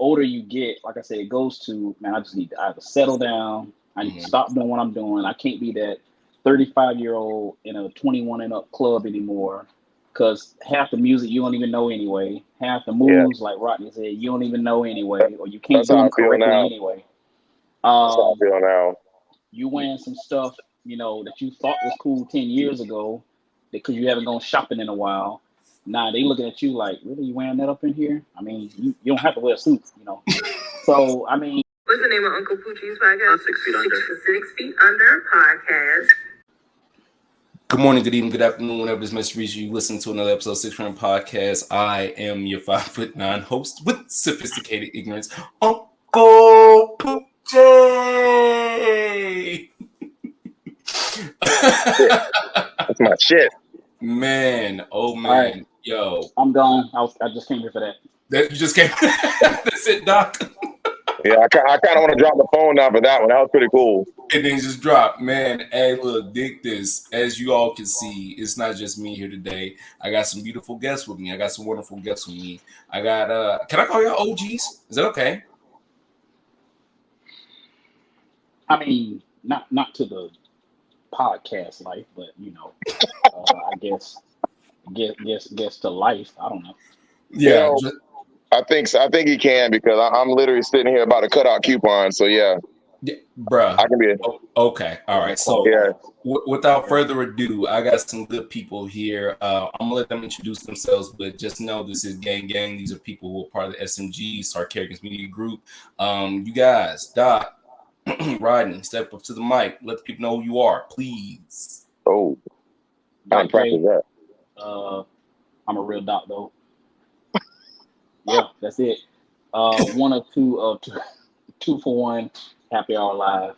older you get, like I said, it goes to, man, I just need to either settle down. I need to stop doing what I'm doing. I can't be that 35-year-old in a 21 and up club anymore, because half the music you don't even know anyway. Half the moves, like Rodney said, you don't even know anyway, or you can't do them correctly anyway. That's how I feel now. You wearing some stuff, that you thought was cool 10 years ago because you haven't gone shopping in a while. Now they looking at you like, really, you wearing that up in here? I mean, you don't have to wear a suit, So, I mean. What's the name of Uncle Poochie's podcast? 6 Feet Under. 6 Feet Under podcast. Good morning, good evening, good afternoon, whenever this message reaches you. Listen to another episode of 6 Feet Under podcast. I am your 5'9" host with sophisticated ignorance, Uncle Poochie. That's my shit. Man, oh man, right. Yo. I'm gone. I just came here for that. You just came. That's it, Doc. Yeah, I kind of want to drop the phone down for that one. That was pretty cool. And then just drop, man. Hey, look, dig this. As you all can see, it's not just me here today. I got some beautiful guests with me. I got some wonderful guests with me. I got. Can I call y'all OGs? Is that okay? I mean, not to the podcast life, but I guess to life. I don't know. Yeah. I think he can, because I'm literally sitting here about to cut out coupons. So yeah, bruh. I can be. Okay, all right. So without further ado, I got some good people here. I'm gonna let them introduce themselves, but just know this is gang. These are people who are part of the SMG Sarcarrogance Media Group. You guys, Doc, Rodney, step up to the mic. Let the people know who you are, please. Oh, I didn't practice that. I'm a real doc though. Yeah, that's it. One or two for one happy hour live.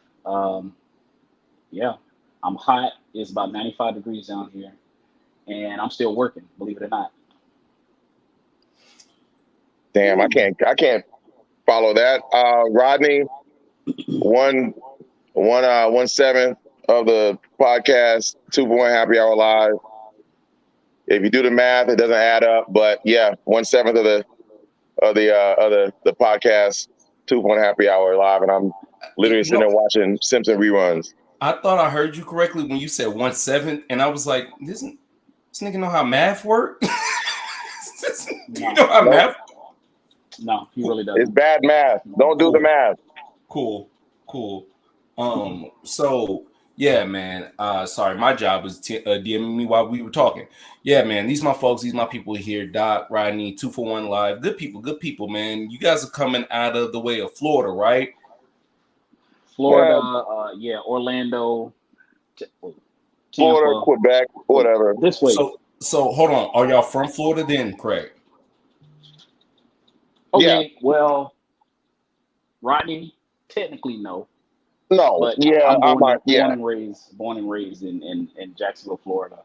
Yeah, I'm hot. It's about 95 degrees down here, and I'm still working, believe it or not. Damn, I can't follow that. Rodney, 1/7 of the podcast, 2 for 1 happy hour live. If you do the math, it doesn't add up, but yeah, 1/7 of the podcast, 2 for 1 happy hour live, and I'm literally sitting there watching Simpson reruns. I thought I heard you correctly when you said 1/7, and I was like, this nigga know how math work? Do you know how math? No, he really doesn't. It's bad math. Don't do the math. Cool. So yeah, man. Sorry, my job was DMing me while we were talking. Yeah, man. These my folks. These my people here. Doc, Rodney, 2 for 1 live. Good people, man. You guys are coming out of the way of Florida, right? Florida, Orlando, Florida, Quebec, whatever. This way. So hold on. Are y'all from Florida then, Craig? Okay, yeah. Well, Rodney, technically no. No, but yeah, I'm born and raised in Jacksonville, Florida,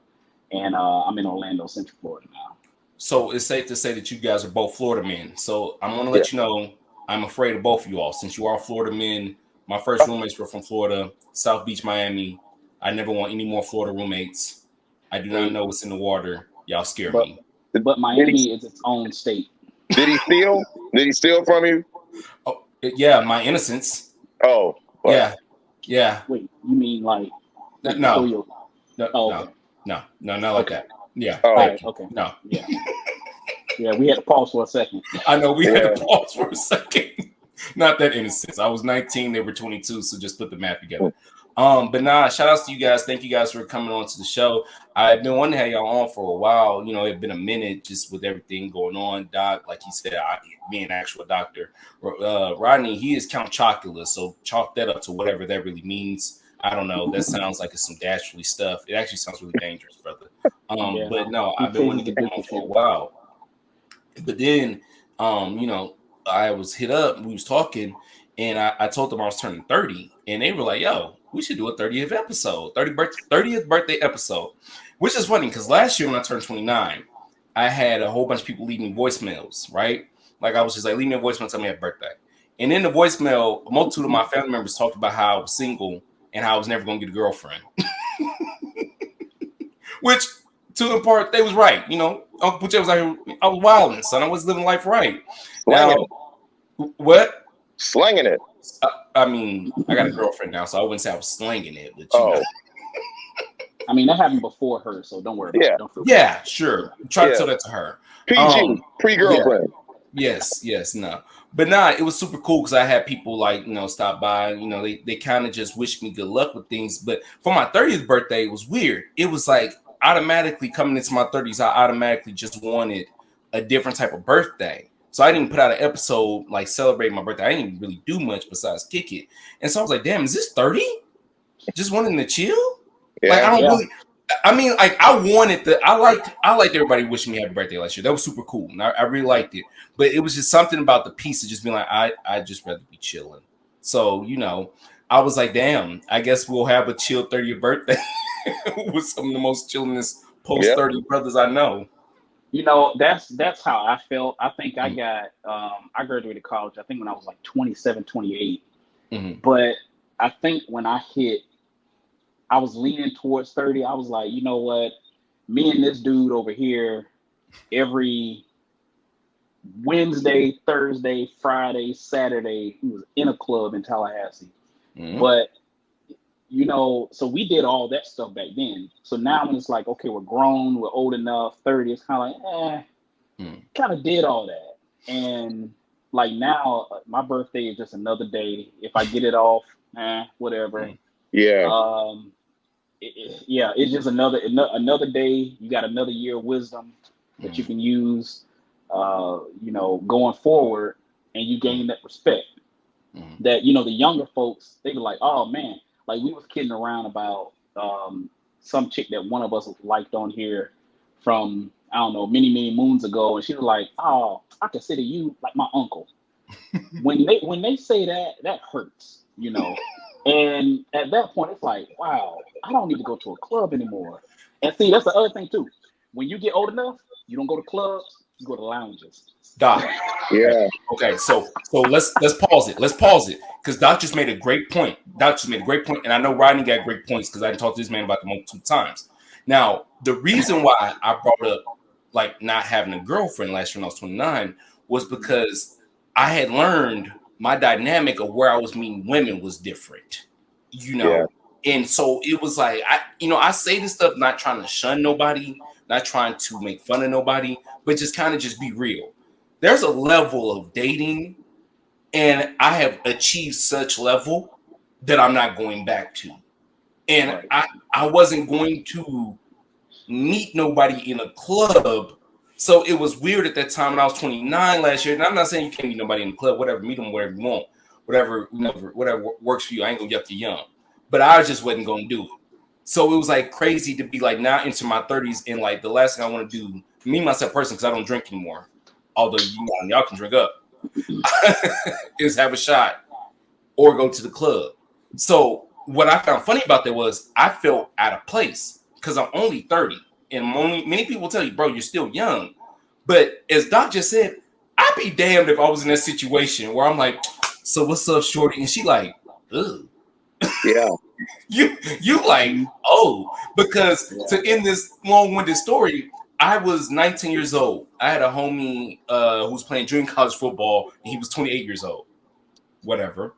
and I'm in Orlando, Central Florida now. So it's safe to say that you guys are both Florida men. So I'm going to let you know I'm afraid of both of you all. Since you are Florida men, my first roommates were from Florida, South Beach, Miami. I never want any more Florida roommates. I do not know what's in the water. Y'all scare me. But Miami is its own state. Did he steal? Did he steal from you? Oh, yeah, my innocence. Oh. What? Yeah. Wait, you mean like no, not like that. Yeah. Oh, right, okay. No. Yeah. Yeah, we had to pause for a second. I know we had to pause for a second. Not that innocence. I was 19, they were 22, so just put the math together. But nah, shout outs to you guys. Thank you guys for coming on to the show. I've been wanting to have y'all on for a while. It's been a minute just with everything going on. Doc, like he said, me an actual doctor. Rodney, he is Count Chocula, so chalk that up to whatever that really means. I don't know. That sounds like it's some dastardly stuff. It actually sounds really dangerous, brother. But no, I've been wanting to get on for a while. But then, I was hit up. We was talking, and I told them I was turning 30, and they were like, "Yo, we should do a 30th episode, 30th birthday episode," which is funny because last year when I turned 29, I had a whole bunch of people leaving me voicemails, right? Like I was just like, leave me a voicemail, tell me happy birthday. And in the voicemail, a multitude of my family members talked about how I was single and how I was never going to get a girlfriend. Which, to in part, they was right. Uncle Puche was like, I was wilding, son. I was living life right. Now, What? Slinging it. I mean, I got a girlfriend now, so I wouldn't say I was slinging it, but you know. I mean, that happened before her, so don't worry about it. Don't feel bad. Sure. Try to tell that to her. PG, pre-girlfriend. Yeah. Yes, no. But it was super cool because I had people like, stop by. They kind of just wished me good luck with things. But for my 30th birthday, it was weird. It was like automatically coming into my 30s, I automatically just wanted a different type of birthday. So I didn't put out an episode like celebrating my birthday. I didn't even really do much besides kick it. And so I was like, damn, is this 30? Just wanting to chill? Yeah. Like I don't really. I mean, like I wanted I liked everybody wishing me happy birthday last year. That was super cool, and I really liked it. But it was just something about the piece of just being like, I just rather be chilling. So I was like, damn, I guess we'll have a chill 30th birthday with some of the most chillingest post 30 brothers I know. That's how I felt. I think I got I graduated college, I think when I was like 27, 28. But I think when I was leaning towards 30. I was like, you know what? Me and this dude over here, every Wednesday, Thursday, Friday, Saturday, he was in a club in Tallahassee. But, so we did all that stuff back then. So now when it's like, okay, we're grown, we're old enough, 30, it's kind of like, kind of did all that. And like now, my birthday is just another day. If I get it off, whatever. Yeah. It's just another day. You got another year of wisdom that you can use, going forward, and you gain that respect. That the younger folks, they be like, oh man, like we was kidding around about some chick that one of us liked on here from I don't know many moons ago, and she was like, oh, I consider you like my uncle. when they say that hurts, And at that point, it's like, wow, I don't need to go to a club anymore. And see, that's the other thing too. When you get old enough, you don't go to clubs, you go to lounges. Doc. Yeah. Okay, so let's pause it. Let's pause it because Doc just made a great point. And I know Rodney got great points because I talked to this man about them multiple times. Now, the reason why I brought up like not having a girlfriend last year when I was 29 was because I had learned my dynamic of where I was meeting women was different, And so it was like, I say this stuff, not trying to shun nobody, not trying to make fun of nobody, but just kind of just be real. There's a level of dating, and I have achieved such level that I'm not going back to. And I wasn't going to meet nobody in a club. So it was weird at that time when I was 29 last year. And I'm not saying you can't meet nobody in the club, whatever, meet them wherever you want, whatever works for you. I ain't gonna yuck you young, but I just wasn't gonna do it. So it was like crazy to be like now into my 30s and like the last thing I want to do, me myself personally, because I don't drink anymore. Although y'all can drink up, is have a shot or go to the club. So what I found funny about that was I felt out of place because I'm only 30. And many people tell you, bro, you're still young. But as Doc just said, I'd be damned if I was in that situation where I'm like, so what's up, shorty? And she like, ugh. Yeah. you like, oh, because to end this long-winded story, I was 19 years old. I had a homie who was playing junior college football, and he was 28 years old. Whatever.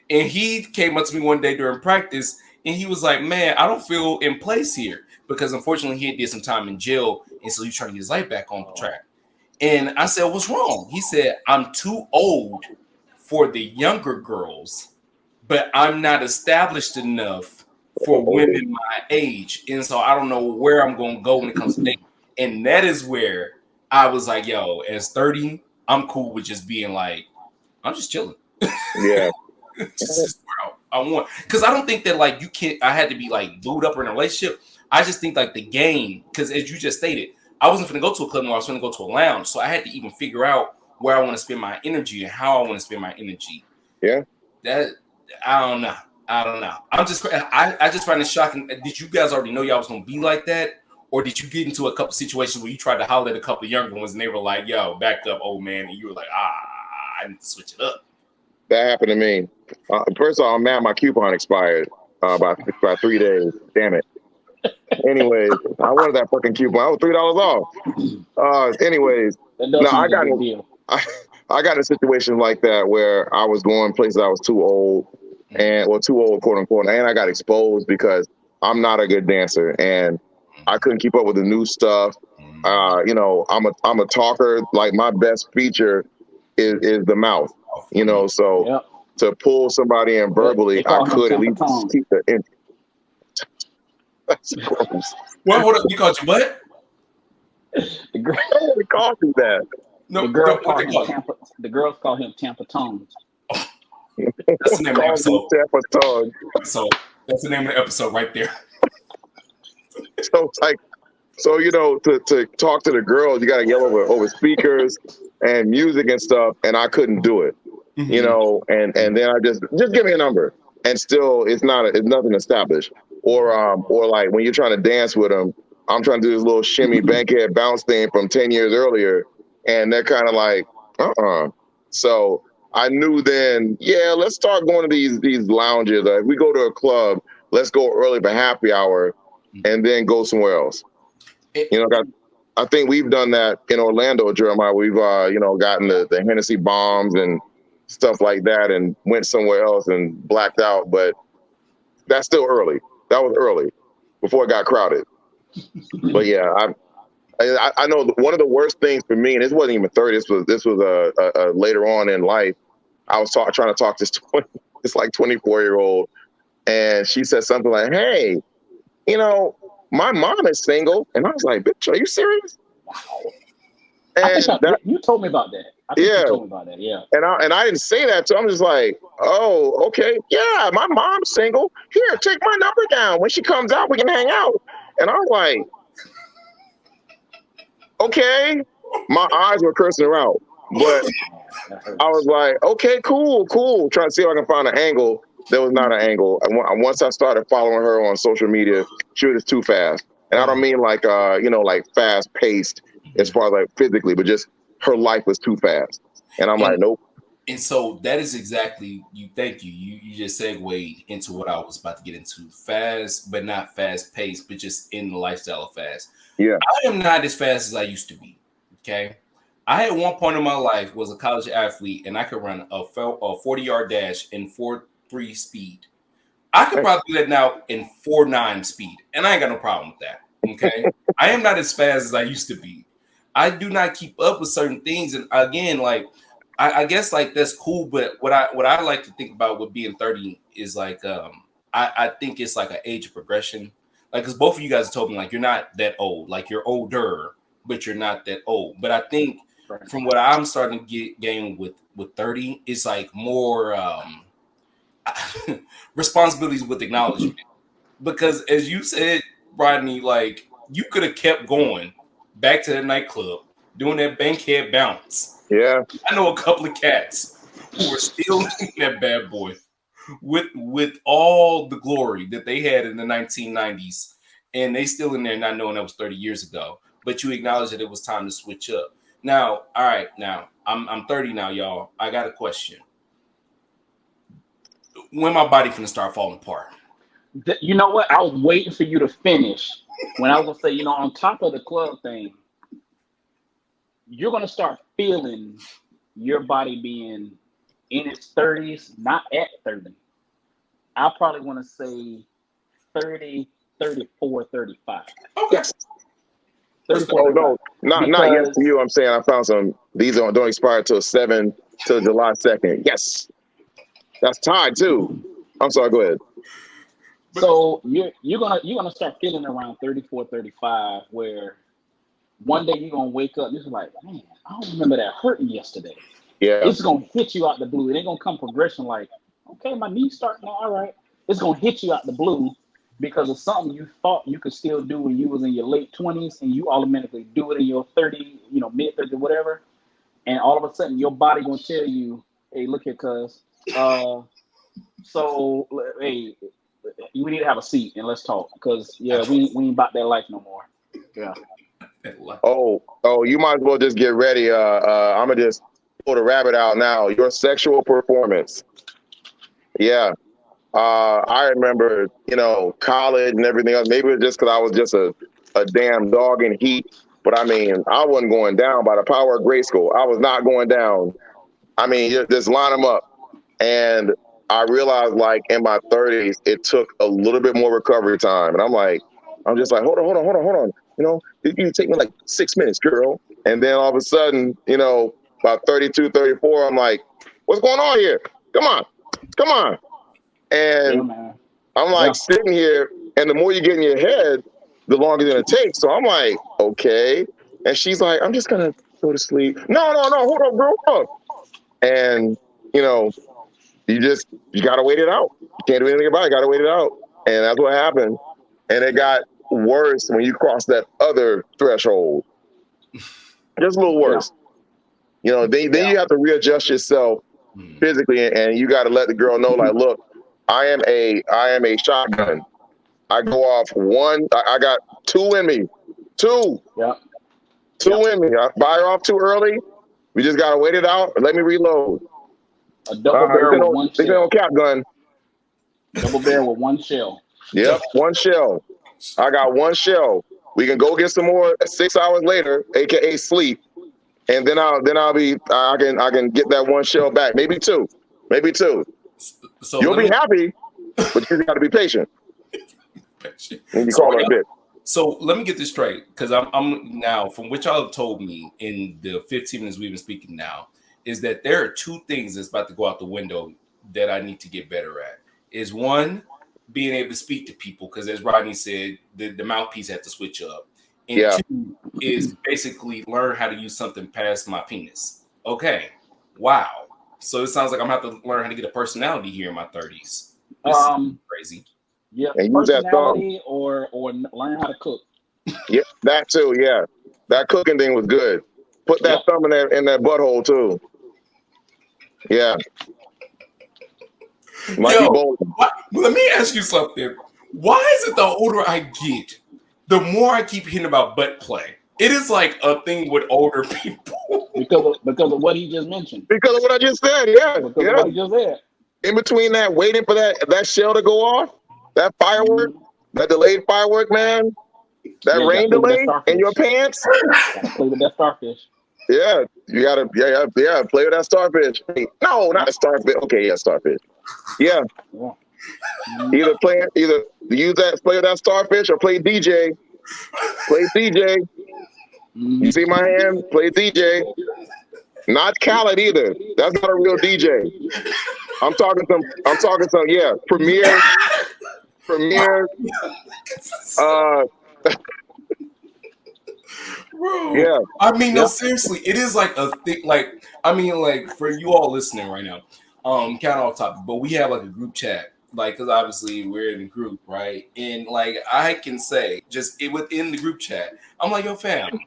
And he came up to me one day during practice, and he was like, man, I don't feel in place here. Because unfortunately, he did some time in jail, and so he's trying to get his life back on track. And I said, what's wrong? He said, I'm too old for the younger girls, but I'm not established enough for women my age. And so I don't know where I'm going to go when it comes to dating. And that is where I was like, yo, as 30, I'm cool with just being like, I'm just chilling. Yeah. Just where I want. Because I don't think that like I had to be like glued up or in a relationship. I just think like the game, because as you just stated, I wasn't going to go to a club, I was going to go to a lounge. So I had to even figure out where I want to spend my energy and how I want to spend my energy. Yeah. That, I don't know. I just find it shocking. Did you guys already know y'all was going to be like that? Or did you get into a couple situations where you tried to holler at a couple of younger ones and they were like, yo, back up, old man. And you were like, I need to switch it up. That happened to me. First of all, I'm mad my coupon expired by 3 days. Damn it. Anyways, I wanted that fucking coupon. I was $3 off. Anyways, no, I got I got in a situation like that where I was going places I was too old too old, quote unquote, and I got exposed because I'm not a good dancer and I couldn't keep up with the new stuff. You know, I'm a talker. Like my best feature is the mouth. You know, so to pull somebody in verbally, I could at least keep the in. That's gross. What you called you what? The girl, nobody called you that. No, the girls call him Tampa Tongue. That's the name of the episode. Tampa Tongue. So that's the name of the episode right there. So it's like, so you know, to talk to the girls, you got to yell over speakers and music and stuff, and I couldn't do it. You know, and then I just give me a number, and still it's nothing established. Or like when you're trying to dance with them, I'm trying to do this little shimmy bankhead bounce thing from 10 years earlier, and they're kind of like, So I knew then, yeah, let's start going to these lounges. If we go to a club, let's go early for happy hour, and then go somewhere else. You know, I think we've done that in Orlando, Jeremiah. We've gotten the Hennessy bombs and stuff like that, and went somewhere else and blacked out. But that's still early. That was early before it got crowded. But yeah, I know one of the worst things for me, and this wasn't even 30. This was later on in life. I was trying to talk to this like 24-year-old, and she said something like, "Hey, you know, my mom is single," and I was like, "Bitch, are you serious?" Wow. And you told me about that. You told me about that. Yeah. And I didn't say that, so I'm just like, "Oh, okay, yeah, my mom's single. Here, take my number down. When she comes out, we can hang out." And I was like, "Okay." My eyes were cursing her out, but I was like, "Okay, cool." Trying to see if I can find an angle. There was not an angle. And once I started following her on social media, she was just too fast. And I don't mean like like fast paced as far as like physically, but just her life was too fast. And I'm like, nope. And so that is exactly you. Thank you. You just segued into what I was about to get into. Fast, but not fast paced, but just in the lifestyle of fast. Yeah. I am not as fast as I used to be. Okay. I at one point in my life was a college athlete, and I could run a 40-yard dash in 4.3 speed. I could probably do that now in 4.9 speed, and I ain't got no problem with that. Okay. I am not as fast as I used to be. I do not keep up with certain things, and again, like I guess like that's cool. But what I like to think about with being 30 is like I think it's like an age of progression. Like, because both of you guys told me like you're not that old, like you're older, but you're not that old. But I think from what I'm starting to gain with 30, it's like more responsibilities with acknowledgement. Because as you said, Rodney, like you could have kept going back to the nightclub doing that bankhead bounce. Yeah, I know a couple of cats who are still in that bad boy with all the glory that they had in the 1990s, and they still in there not knowing that was 30 years ago. But you acknowledge that it was time to switch up. Now, all right, now I'm 30 now, y'all. I got a question. When my body finna start falling apart? You know what? I was waiting for you to finish when I was gonna say, on top of the club thing, you're gonna start feeling your body being in its 30s, not at 30. I probably want to say 30, 34, 35. Okay. 34, no, not yes to you. I'm saying I found some. These don't expire till July 2nd. Yes, that's tied too. I'm sorry. Go ahead. So you're gonna start feeling around 34, 35, where one day you're gonna wake up, you're like, man, I don't remember that hurting yesterday. Yeah. It's gonna hit you out the blue. It ain't gonna come progression like, okay, my knee's starting now, all right. It's gonna hit you out the blue because of something you thought you could still do when you was in your late 20s, and you automatically do it in your 30, mid 30s, whatever. And all of a sudden your body gonna tell you, hey, look here, cuz. So hey, we need to have a seat and let's talk, because we ain't about that life no more. Yeah. Oh, you might as well just get ready. I'm gonna just pull the rabbit out now. Your sexual performance. Yeah. I remember, college and everything else. Maybe it was just because I was just a damn dog in heat. But I mean, I wasn't going down by the power of grade school. I was not going down I mean, you just line them up. And I realized, like, in my 30s, it took a little bit more recovery time. And I'm just like, hold on. You know, you take me like 6 minutes, girl. And then all of a sudden, you know, about 32, 34, I'm like, what's going on here? Come on. And I'm like sitting here, and the more you get in your head, the longer it's gonna take. So I'm like, okay. And she's like, I'm just gonna go to sleep. No, hold on, girl. Hold on. And, you know, you gotta wait it out. You can't do anything about it. You gotta wait it out. And that's what happened. And it got worse when you cross that other threshold. Just a little worse. You know, then you have to readjust yourself physically, and you got to let the girl know, like, look, I am a shotgun. I go off one. I got two in me. Two in me. I fire off too early. We just got to wait it out and let me reload. A double barrel with one shell. Cap gun. Double barrel with one shell. Yep, one shell. I got one shell. We can go get some more 6 hours later, aka sleep, and then I can get that one shell back. Maybe two. So you'll be happy, but you got to be patient. And you call it a bit. So let me get this straight, because I'm now, from what y'all have told me in the 15 minutes we've been speaking now, is that there are two things that's about to go out the window that I need to get better at. Is one, being able to speak to people, because as Rodney said, the mouthpiece had to switch up. And two is basically learn how to use something past my penis. Okay. Wow. So it sounds like I'm going to have to learn how to get a personality here in my 30s. This is crazy. Yeah, and personality or learn how to cook. Yeah, that too, yeah. That cooking thing was good. Put that thumb in that butthole too. Yeah. Let me ask you something. Why is it the older I get, the more I keep hearing about butt play? It is like a thing with older people. because of what he just mentioned. Because of what I just said, yeah. Because of what he just said. In between that, waiting for that shell to go off, that firework, that delayed firework, man, that rain delay in your pants. Gotta play with that starfish. Yeah, you gotta, play with that starfish. No, not a starfish. Okay, starfish. Yeah. Either play with that starfish or play DJ. Play DJ. You see my hand? Play DJ. Not Khaled either. That's not a real DJ. I'm talking some. Premier. Bro, yeah. I mean, no, seriously, it is like a thing. Like, I mean, like for you all listening right now, kind of off topic, but we have like a group chat, like, because obviously we're in a group, right? And like, I can say just within the group chat, I'm like, yo, fam,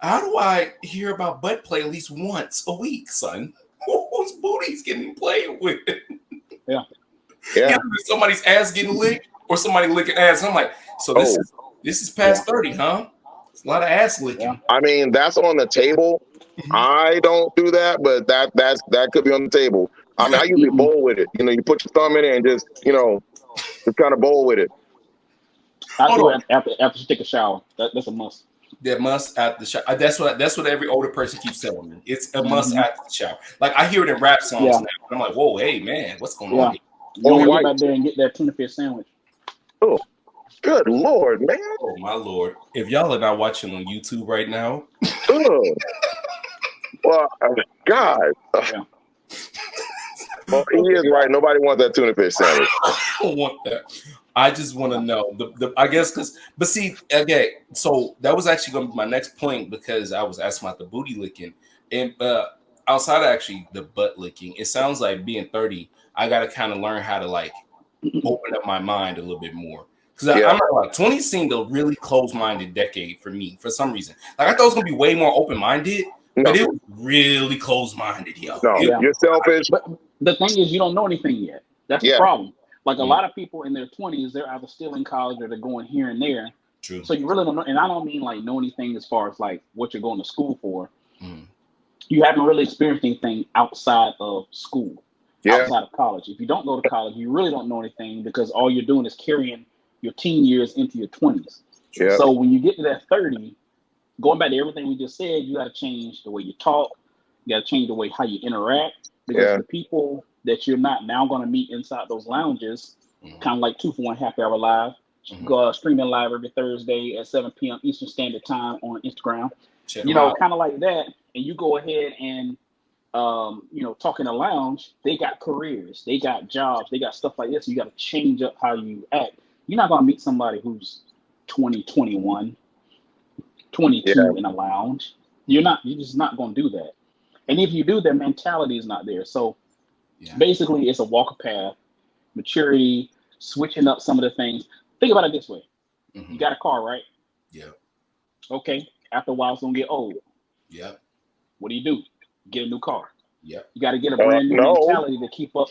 how do I hear about butt play at least once a week, son? Whose booty's getting played with? Yeah. Either somebody's ass getting licked or somebody licking ass. I'm like, so this is past 30, huh? It's a lot of ass licking. Yeah. I mean, that's on the table. I don't do that, but that could be on the table. I mean, I usually bowl with it. You know, you put your thumb in it and just kind of bowl with it. I do it after you take a shower. That's a must. That must after the shower. That's what every older person keeps telling me. It's a must after the shower. Like I hear it in rap songs now. I'm like, whoa, hey man, what's going on here? You want to get out there and get that tuna fish sandwich. Oh, good Lord, man. Oh my Lord. If y'all are not watching on YouTube right now. Well, God. Yeah. Well, he is right. Nobody wants that tuna fish sandwich. I don't want that. I just want to know I guess but see, okay, so that was actually going to be my next point, because I was asking about the booty licking, and outside of actually the butt licking, it sounds like being 30, I got to kind of learn how to like open up my mind a little bit more, because I'm not like 20 seemed a really closed-minded decade for me for some reason. Like I thought it was going to be way more open-minded, but it was really closed-minded, yo. No, you're selfish. But the thing is, you don't know anything yet. That's the problem. Like a lot of people in their 20s, they're either still in college or they're going here and there. True. So you really don't know. And I don't mean like know anything as far as like what you're going to school for. You haven't really experienced anything outside of school, outside of college. If you don't go to college, you really don't know anything, because all you're doing is carrying your teen years into your 20s. Yeah. So when you get to that 30, going back to everything we just said, you got to change the way you talk. You got to change the way how you interact. because the people that you're not now going to meet inside those lounges, kind of like 2-for-1 Happy Hour Live, go streaming live every Thursday at 7 p.m. Eastern Standard Time on Instagram. Kind of like that, and you go ahead and talk in a lounge. They got careers, they got jobs, they got stuff like this. So you got to change up how you act. You're not going to meet somebody who's 20, 21, 22 in a lounge. You're just not going to do that. And if you do, their mentality is not there. So basically, it's a walk of path, maturity, switching up some of the things. Think about it this way. You got a car, right? Yeah. Okay. After a while, it's going to get old. Yeah. What do? Get a new car. Yeah. You got to get a brand new mentality to keep up.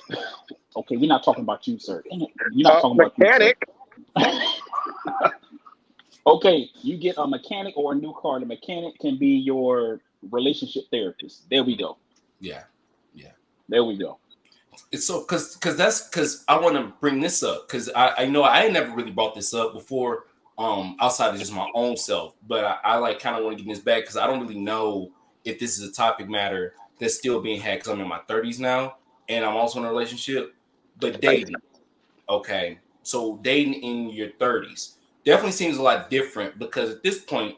Okay, we're not talking about you, sir. You're not talking about mechanic. You, sir. Okay, you get a mechanic or a new car. The mechanic can be your relationship therapist. There we go. Yeah. There we go. It's so because I want to bring this up because I know I ain't never really brought this up before outside of just my own self, but I like kind of want to get this back because I don't really know if this is a topic matter that's still being had because I'm in my 30s now and I'm also in a relationship, but dating. Okay, so dating in your 30s definitely seems a lot different because at this point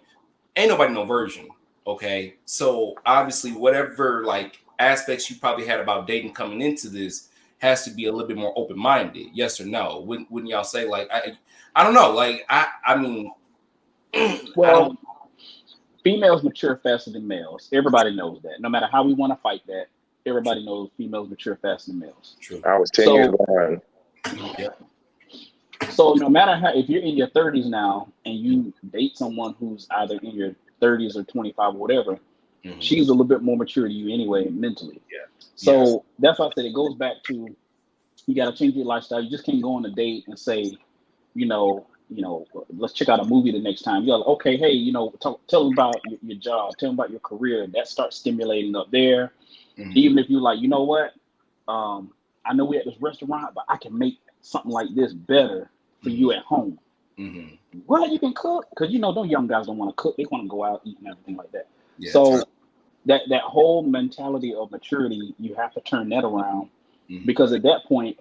ain't nobody no virgin. Okay, so obviously whatever like aspects you probably had about dating coming into this has to be a little bit more open-minded. Yes or no? Wouldn't y'all say like I don't know, like I mean well, females mature faster than males. Everybody knows that. No matter how we want to fight that, everybody knows females mature faster than males. True. I was 10 years behind. Yeah. So no matter how, if you're in your 30s now and you date someone who's either in your 30s or 25 or whatever, she's a little bit more mature to you anyway mentally. Yeah. So that's why I said it goes back to you got to change your lifestyle. You just can't go on a date and say, let's check out a movie the next time. You're like, okay, hey, tell them about your job, tell them about your career. That starts stimulating up there. Even if you're like, you know what, I know we're at this restaurant, but I can make something like this better for you at home. Well, you can cook because those young guys don't want to cook; they want to go out eat and everything like that. Yeah, so that whole mentality of maturity, you have to turn that around because at that point,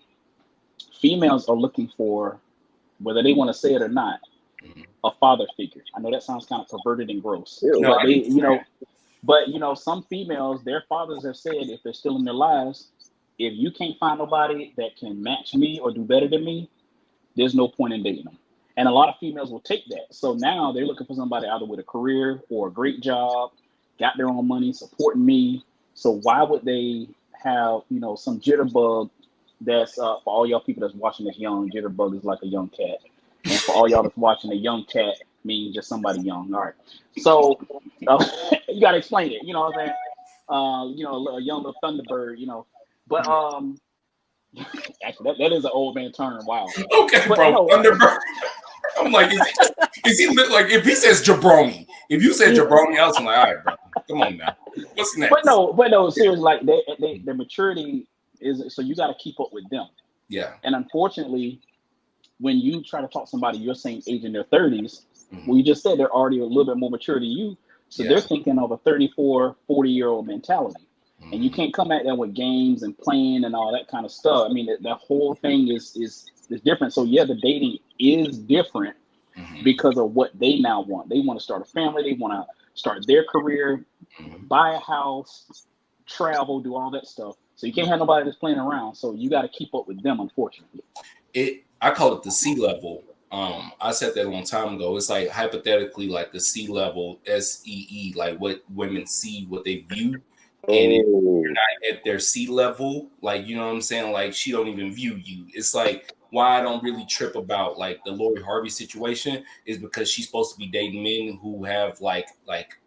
females are looking for, whether they want to say it or not, a father figure. I know that sounds kind of perverted and gross, but some females, their fathers have said if they're still in their lives, if you can't find nobody that can match me or do better than me, there's no point in dating them. And a lot of females will take that. So now they're looking for somebody either with a career or a great job, got their own money, supporting me. So why would they have, some jitterbug that's for all y'all people that's watching this young, jitterbug is like a young cat. And for all y'all that's watching, a young cat means just somebody young. All right. So you got to explain it. You know what I'm saying? A young little Thunderbird, But actually, that is an old man term. Wow. Okay, but, bro. Thunderbird. I'm like, is he like if he says jabroni? If you said jabroni, I was like, all right, bro, come on now. What's next? But no, seriously, like their maturity is so you got to keep up with them. Yeah. And unfortunately, when you try to talk to somebody your same age in their 30s, well, you just said they're already a little bit more mature than you, so they're thinking of a 34, 40-year-old mentality. And you can't come at them with games and playing and all that kind of stuff. I mean, that whole thing is different. So yeah, the dating is different because of what they now want. They want to start a family. They want to start their career, buy a house, travel, do all that stuff. So you can't have nobody that's playing around. So you got to keep up with them, unfortunately. I call it the C level. I said that a long time ago. It's like hypothetically like the C level, SEE, like what women see, what they view. And if you're not at their sea level, like, you know what I'm saying? Like, she don't even view you. It's like, why I don't really trip about, like, the Lori Harvey situation is because she's supposed to be dating men who have, like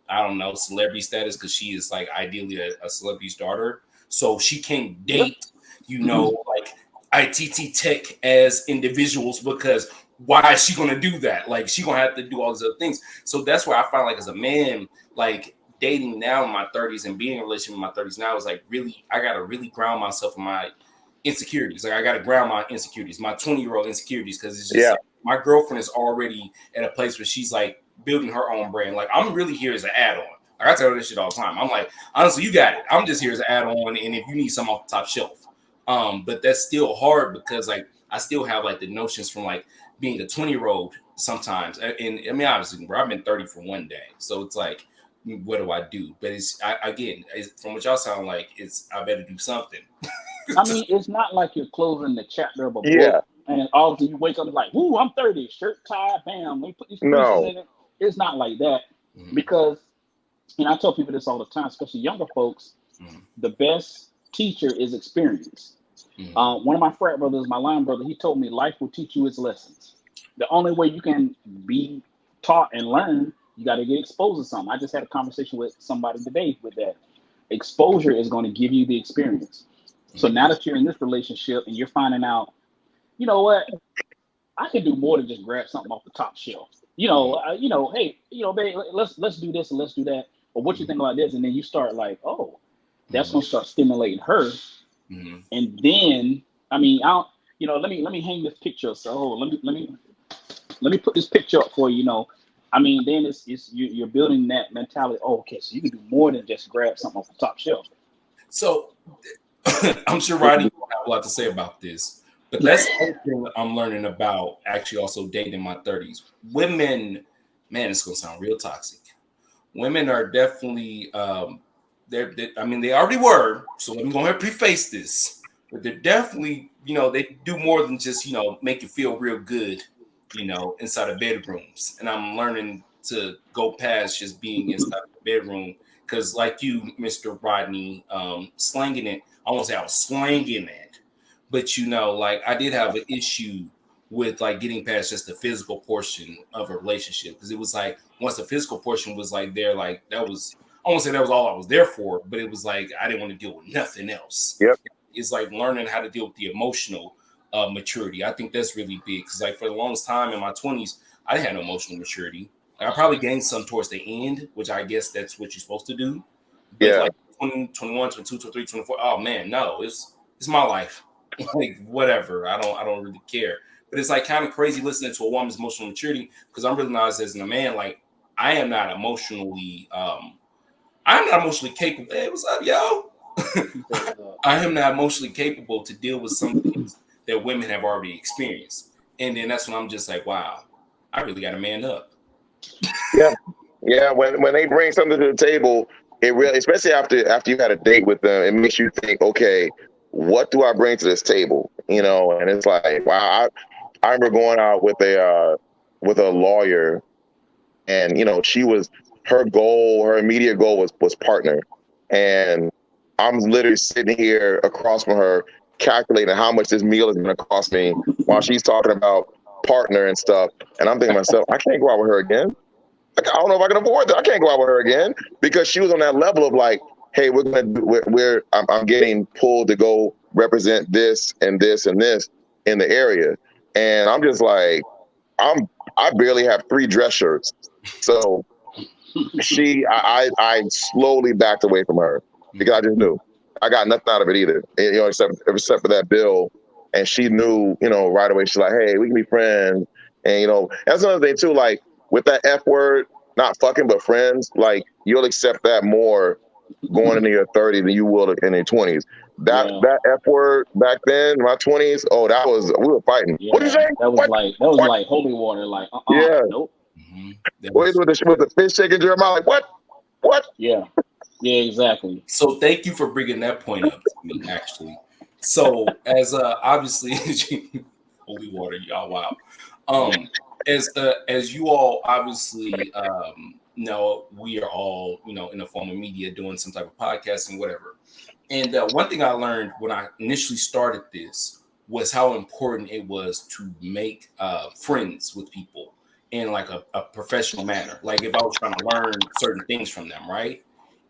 I don't know, celebrity status because she is, like, ideally a celebrity's daughter. So she can't date, like, ITT tech as individuals because why is she going to do that? Like, she going to have to do all these other things. So that's where I find, like, as a man, like, dating now in my 30s and being in a relationship in my 30s now is like really, I got to really ground myself in my insecurities. Like I got to ground my insecurities, my 20-year-old insecurities. Cause it's just like, my girlfriend is already at a place where she's like building her own brand. Like I'm really here as an add-on. Like, I tell her this shit all the time. I'm like, honestly, you got it. I'm just here as an add-on, and if you need something off the top shelf. But that's still hard because like I still have like the notions from like being a 20-year-old sometimes. And I mean, obviously, bro, I've been 30 for one day. So it's like, what do I do? But from what y'all sound like, I better do something. I mean, it's not like you're closing the chapter of a Yeah. book and all of a sudden you wake up and like, "Ooh, I'm 30, shirt tie, bam, let me put these creases in it." It's not like that because, and I tell people this all the time, especially younger folks, the best teacher is experience. One of my frat brothers, my line brother, he told me life will teach you its lessons. The only way you can be taught and learn, you got to get exposed to something. I just had a conversation with somebody today with that. Exposure is going to give you the experience. So now that you're in this relationship and you're finding out, you know what, I can do more than just grab something off the top shelf. Hey, babe, let's do this and let's do that. Or what you think about this? And then you start like, oh, that's going to start stimulating her. And then, I mean, let me hang this picture. So let me put this picture up for you. I mean, then you're building that mentality. Oh, okay, so you can do more than just grab something off the top shelf. So I'm sure Rodney will have a lot to say about this, but that's something I'm learning about actually also dating in my 30s. Women, man, it's gonna sound real toxic. Women are definitely they already were, so let me go ahead and preface this. But they're definitely, they do more than just, make you feel real good, inside of bedrooms. And I'm learning to go past just being inside the bedroom. Because like you, Mr. Rodney, slanging it, I won't say I was slanging it, but like I did have an issue with like getting past just the physical portion of a relationship. Because it was like once the physical portion was like there, like that was, I won't say that was all I was there for, but it was like I didn't want to deal with nothing else. Yep. It's like learning how to deal with the emotional maturity. I think that's really big because like for the longest time in my 20s, I didn't have no emotional maturity. I probably gained some towards the end, which I guess that's what you're supposed to do. But like 20, 21, 22, 23, 24, oh man, no, it's my life. Like whatever. I don't really care. But it's like kind of crazy listening to a woman's emotional maturity because I'm realizing as a man, like I am not emotionally capable. Hey, what's up, yo? I am not emotionally capable to deal with some things that women have already experienced. And then that's when I'm just like, wow, I really got to man up. Yeah. When they bring something to the table, it really, especially after you had a date with them, it makes you think, okay, what do I bring to this table? And it's like, wow. I remember going out with a lawyer, and her immediate goal was partner, and I'm literally sitting here across from her calculating how much this meal is going to cost me while she's talking about partner and stuff, and I'm thinking to myself, I can't go out with her again. Like, I don't know if I can afford that. I can't go out with her again because she was on that level of like, hey, I'm getting pulled to go represent this and this and this in the area, and I'm just like, I barely have 3 dress shirts, so I slowly backed away from her because I just knew I got nothing out of it either, except for that bill, and she knew, right away. She's like, hey, we can be friends, and that's another thing too, like. With that F word, not fucking, but friends, like you'll accept that more going into your 30s than you will in your 20s. That F word back then, my 20s, we were fighting. Yeah, what did you say? That was like holy water, like yeah, nope. With the fish shaking your mouth, like what? Yeah, exactly. So thank you for bringing that point up to me, actually. So as obviously, holy water, y'all, wow. As you all obviously know, we are all in the form of media doing some type of podcasting, whatever. And one thing I learned when I initially started this was how important it was to make friends with people in like a professional manner. Like if I was trying to learn certain things from them, right?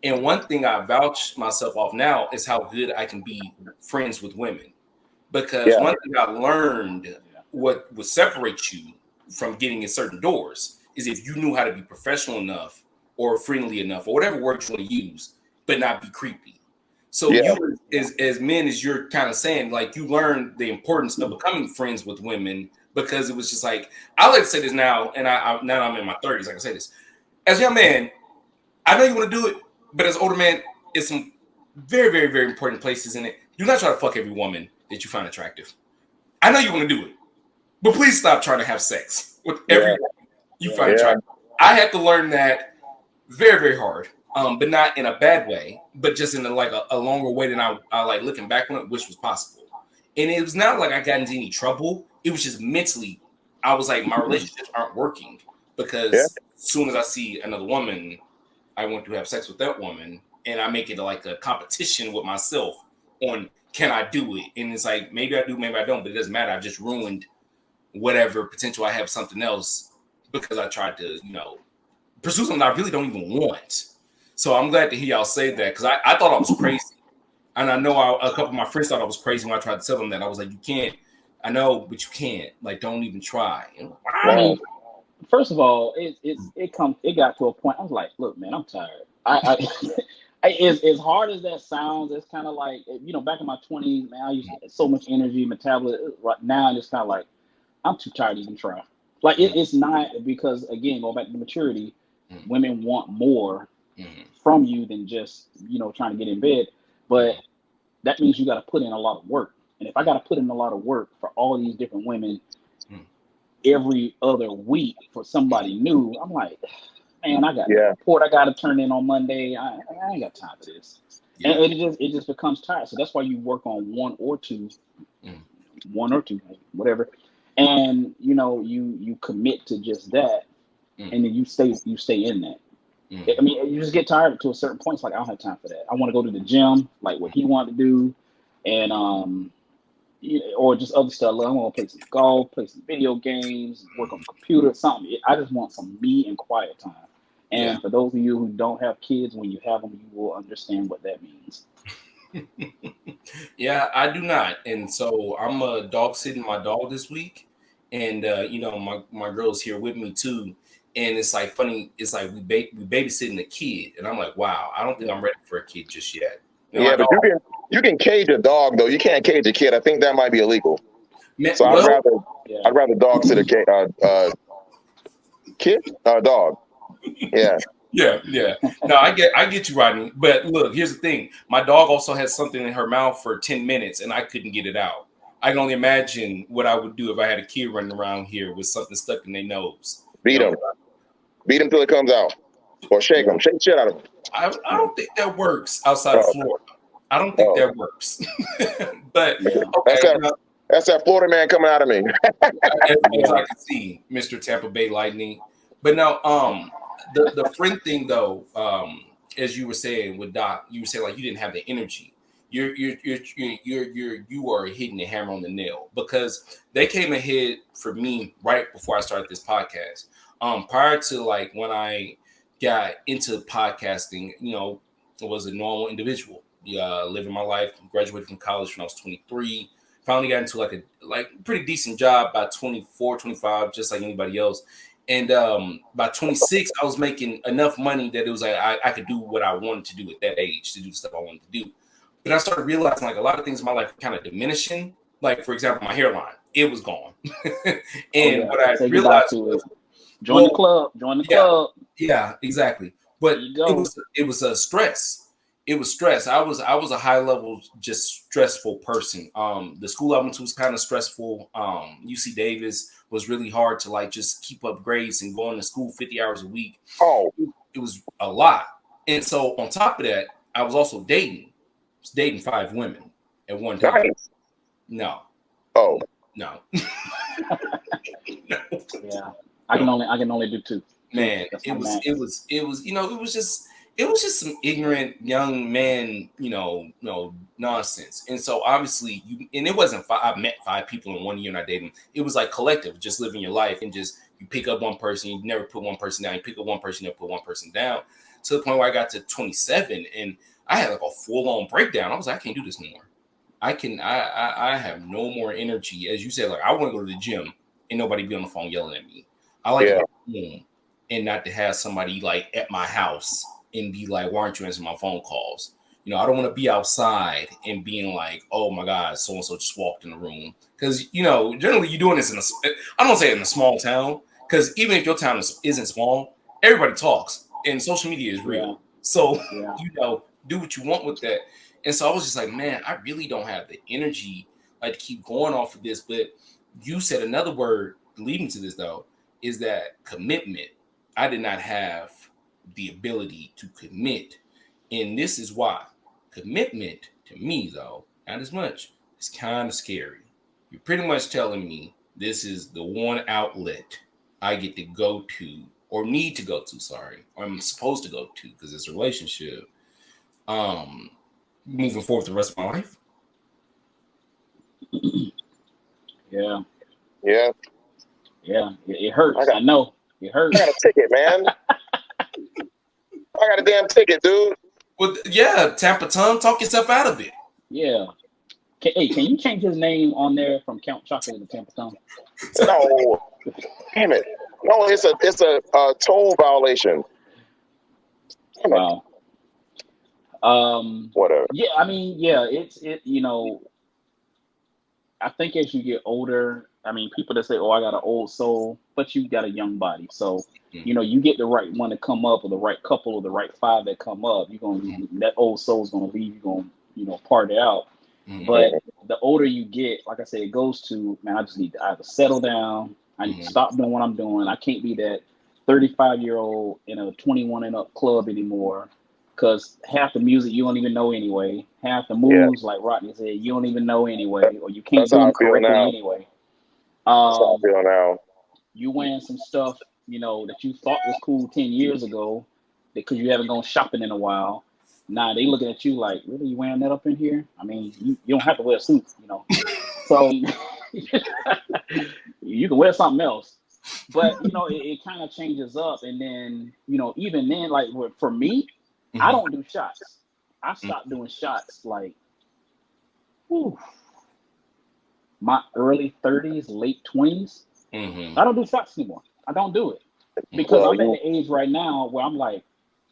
And one thing I vouch myself off now is how good I can be friends with women, because one thing I learned what would separate you from getting in certain doors is if you knew how to be professional enough or friendly enough or whatever word you want to use, but not be creepy. So you as men, as you're kind of saying, like you learned the importance of becoming friends with women because it was just like, I like to say this now, and I now I'm in my 30s, I can say this. As a young man, I know you want to do it, but as an older man, it's some very, very, very important places in it. Do not try to fuck every woman that you find attractive. I know you want to do it, but please stop trying to have sex with every woman you find attractive. I had to learn that very, very hard, but not in a bad way, but just in a longer way than I like looking back on it, which was possible. And it was not like I got into any trouble. It was just mentally, I was like, my relationships aren't working because as soon as I see another woman, I want to have sex with that woman, and I make it like a competition with myself on can I do it? And it's like maybe I do, maybe I don't, but it doesn't matter. I've just ruined whatever potential I have something else because I tried to, pursue something I really don't even want. So I'm glad to hear y'all say that because I thought I was crazy. And I know a couple of my friends thought I was crazy when I tried to tell them that. I was like, you can't. I know, but you can't. Like, don't even try. I mean, first of all, it got to a point. I was like, look, man, I'm tired. As hard as that sounds, it's kind of like, back in my 20s, man, I used to have so much energy, metabolism. Right now, it's kind of like, I'm too tired to even try. Like, it's not because, again, going back to maturity, women want more from you than just, trying to get in bed. But that means you got to put in a lot of work. And if I got to put in a lot of work for all these different women every other week for somebody new, I'm like, man, I got a report I got to turn in on Monday. I ain't got time for this. And it just becomes tired. So that's why you work on one or two, whatever. And, you commit to just that. And then you stay in that. I mean, you just get tired to a certain point. It's like, I don't have time for that. I want to go to the gym, like what he wanted to do, and or just other stuff. Like, I want to play some golf, play some video games, work on the computer, something. I just want some me and quiet time. And for those of you who don't have kids, when you have them, you will understand what that means. Yeah, I do not. And so I'm dog sitting my dog this week, and my girl's here with me too. And it's like funny. It's like we babysitting a kid, and I'm like, wow, I don't think I'm ready for a kid just yet. But you can cage a dog though. You can't cage a kid. I think that might be illegal. So I'd rather dog sit a dog. Yeah. Yeah. No, I get you, Rodney. But look, here's the thing. My dog also had something in her mouth for 10 minutes, and I couldn't get it out. I can only imagine what I would do if I had a kid running around here with something stuck in their nose. Beat him till it comes out, or shake him, shake the shit out of him. I don't think that works outside of Florida. I don't think that works. But okay, that's that Florida man coming out of me. As I can see, Mr. Tampa Bay Lightning. But now, the friend thing though, as you were saying with Doc, you were saying like you didn't have the energy. You are hitting the hammer on the nail because they came ahead for me right before I started this podcast. Prior to like when I got into podcasting, I was a normal individual. Living my life, graduated from college when I was 23. Finally got into like a pretty decent job by 24, 25, just like anybody else. And by 26, I was making enough money that it was like I could do what I wanted to do at that age, to do the stuff I wanted to do. But I started realizing like a lot of things in my life were kind of diminishing. Like, for example, my hairline, it was gone. And what I realized was join the club. Yeah, exactly. But it was a stress. It was stress. I was a high level, just stressful person. The school I went to was kind of stressful. UC Davis was really hard to like just keep up grades and going to school 50 hours a week. Oh, it was a lot. And so on top of that, I was also dating. I was dating 5 women at one time. Nice. No. Oh. No. No. Yeah. I can only do 2. Man, it was just some ignorant young man, nonsense. And so obviously and it wasn't 5, I met 5 people in 1 year and I dated them. It was like collective, just living your life and just you pick up one person, you never put one person down, you pick up one person, you never put one person down, to the point where I got to 27 and I had like a full-on breakdown. I was like, I can't do this anymore. I have no more energy. As you said, like I want to go to the gym and nobody be on the phone yelling at me. I like to be home and not to have somebody like at my house and be like, why aren't you answering my phone calls? I don't want to be outside and being like, oh my God, so-and-so just walked in the room. Because, generally you're doing this I don't say in a small town, because even if your town isn't small, everybody talks. and social media is real. So Yeah. you know, do what you want with that. And so I was just like, man, I really don't have the energy like to keep going off of this. But you said another word leading to this though, is that commitment. I did not have the ability to commit. And this is why. Commitment to me, though, not as much, is kind of scary. You're pretty much telling me this is the one outlet I get to go to, or need to go to, sorry, or I'm supposed to go to because it's a relationship. Moving forward the rest of my life. Yeah. Yeah. Yeah. It hurts. I know. It hurts. I got a ticket, man. I got a damn ticket, dude. Well, yeah, Tampa Tongue, talk yourself out of it. Yeah. Hey, can you change his name on there from Count Chocolate to Tampa Tongue? No, damn it. No, it's a toll violation. Wow. Whatever. Yeah, I mean, yeah, you know, I think as you get older, I mean, people that say, "Oh, I got an old soul," but you got a young body. So, you know, you get the right one to come up, or the right couple, or the right five that come up. You're gonna that old soul's gonna leave. You're gonna, you know, part it out. But the older you get, like I said, it goes to, man, I just need to either settle down. I need to stop doing what I'm doing. I can't be that 35-year-old in a 21 and up club anymore. Because half the music you don't even know anyway. Half the moves, like Rodney said, you don't even know anyway, or you can't do them correctly anyway. That's how I feel now. You wearing some stuff, you know, that you thought was cool 10 years ago because you haven't gone shopping in a while. Now they looking at you like, really, you wearing that up in here? I mean, you don't have to wear a suit, you know. So you can wear something else. But, you know, it kind of changes up. And then, you know, even then, like for me, I don't do shots. I stopped doing shots like my early 30s, late 20s. I don't do shots anymore. I don't do it. Because I'm at the age right now where I'm like,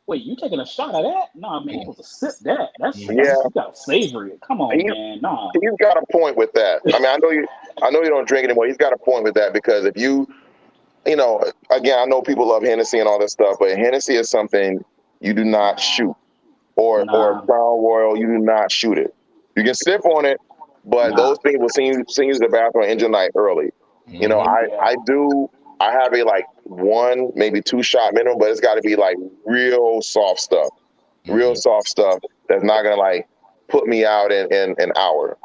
wait, you taking a shot of that? Nah, man, you're supposed to sip that. That's you gotta savor it. Come on, man. Nah. He's got a point with that. I mean, I know you don't drink anymore. He's got a point with that because if you know, again, I know people love Hennessy and all that stuff, but Hennessy is something you do not shoot. Or Crown Royal, you do not shoot it. You can sip on it, but those things will send you to the bathroom engine light early. You know, I have a like 1, maybe 2 shot minimum, but it's got to be like real soft stuff that's not gonna like put me out in an hour.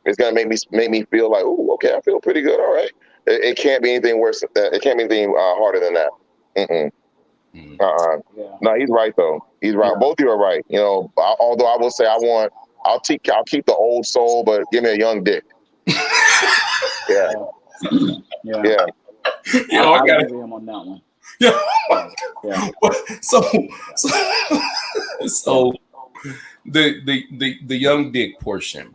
It's gonna make me feel like, oh, okay, I feel pretty good. All right, it can't be anything worse. It can't be anything harder than that. No, he's right though. He's right. Both of you are right. You know, although I will say I'll keep the old soul, but give me a young dick. Yeah. I got him on that one. So the young dick portion,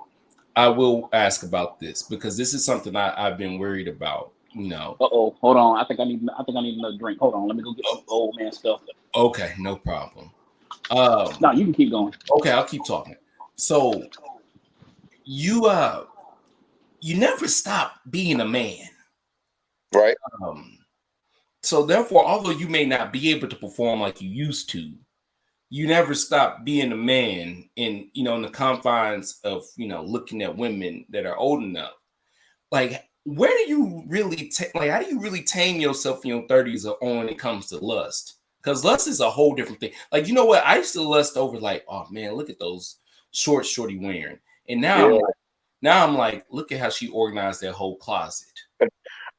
I will ask about this because this is something I've been worried about. You know. Hold on. I think I need another drink. Hold on. Let me go get some old man stuff. Okay, no problem. No, you can keep going. Okay, I'll keep talking. So you never stop being a man. Right. So therefore, although you may not be able to perform like you used to, you never stop being a man in, you know, in the confines of, you know, looking at women that are old enough. Like, where do you really how do you really tame yourself in your 30s or when it comes to lust? Because lust is a whole different thing. Like, you know what? I used to lust over like, oh man, look at those shorts Shorty wearing. And now I'm like, look at how she organized that whole closet.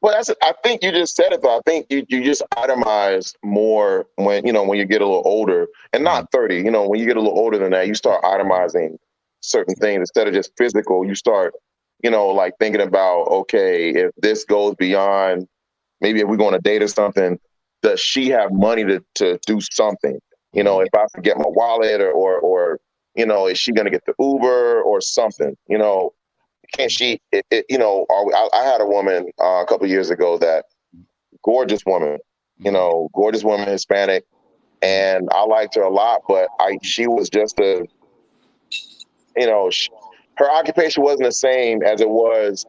Well, I think you just said it though. I think you just itemize more when you get a little older, and not 30. You know, when you get a little older than that, you start itemizing certain things instead of just physical. You start, you know, like thinking about, okay, if this goes beyond, maybe if we're going to date or something, does she have money to do something? You know, if I forget my wallet or you know, is she going to get the Uber or something? You know, can't she? You know, I had a woman a couple of years ago that gorgeous woman, you know, Hispanic, and I liked her a lot, but she was just you know, her occupation wasn't the same as it was.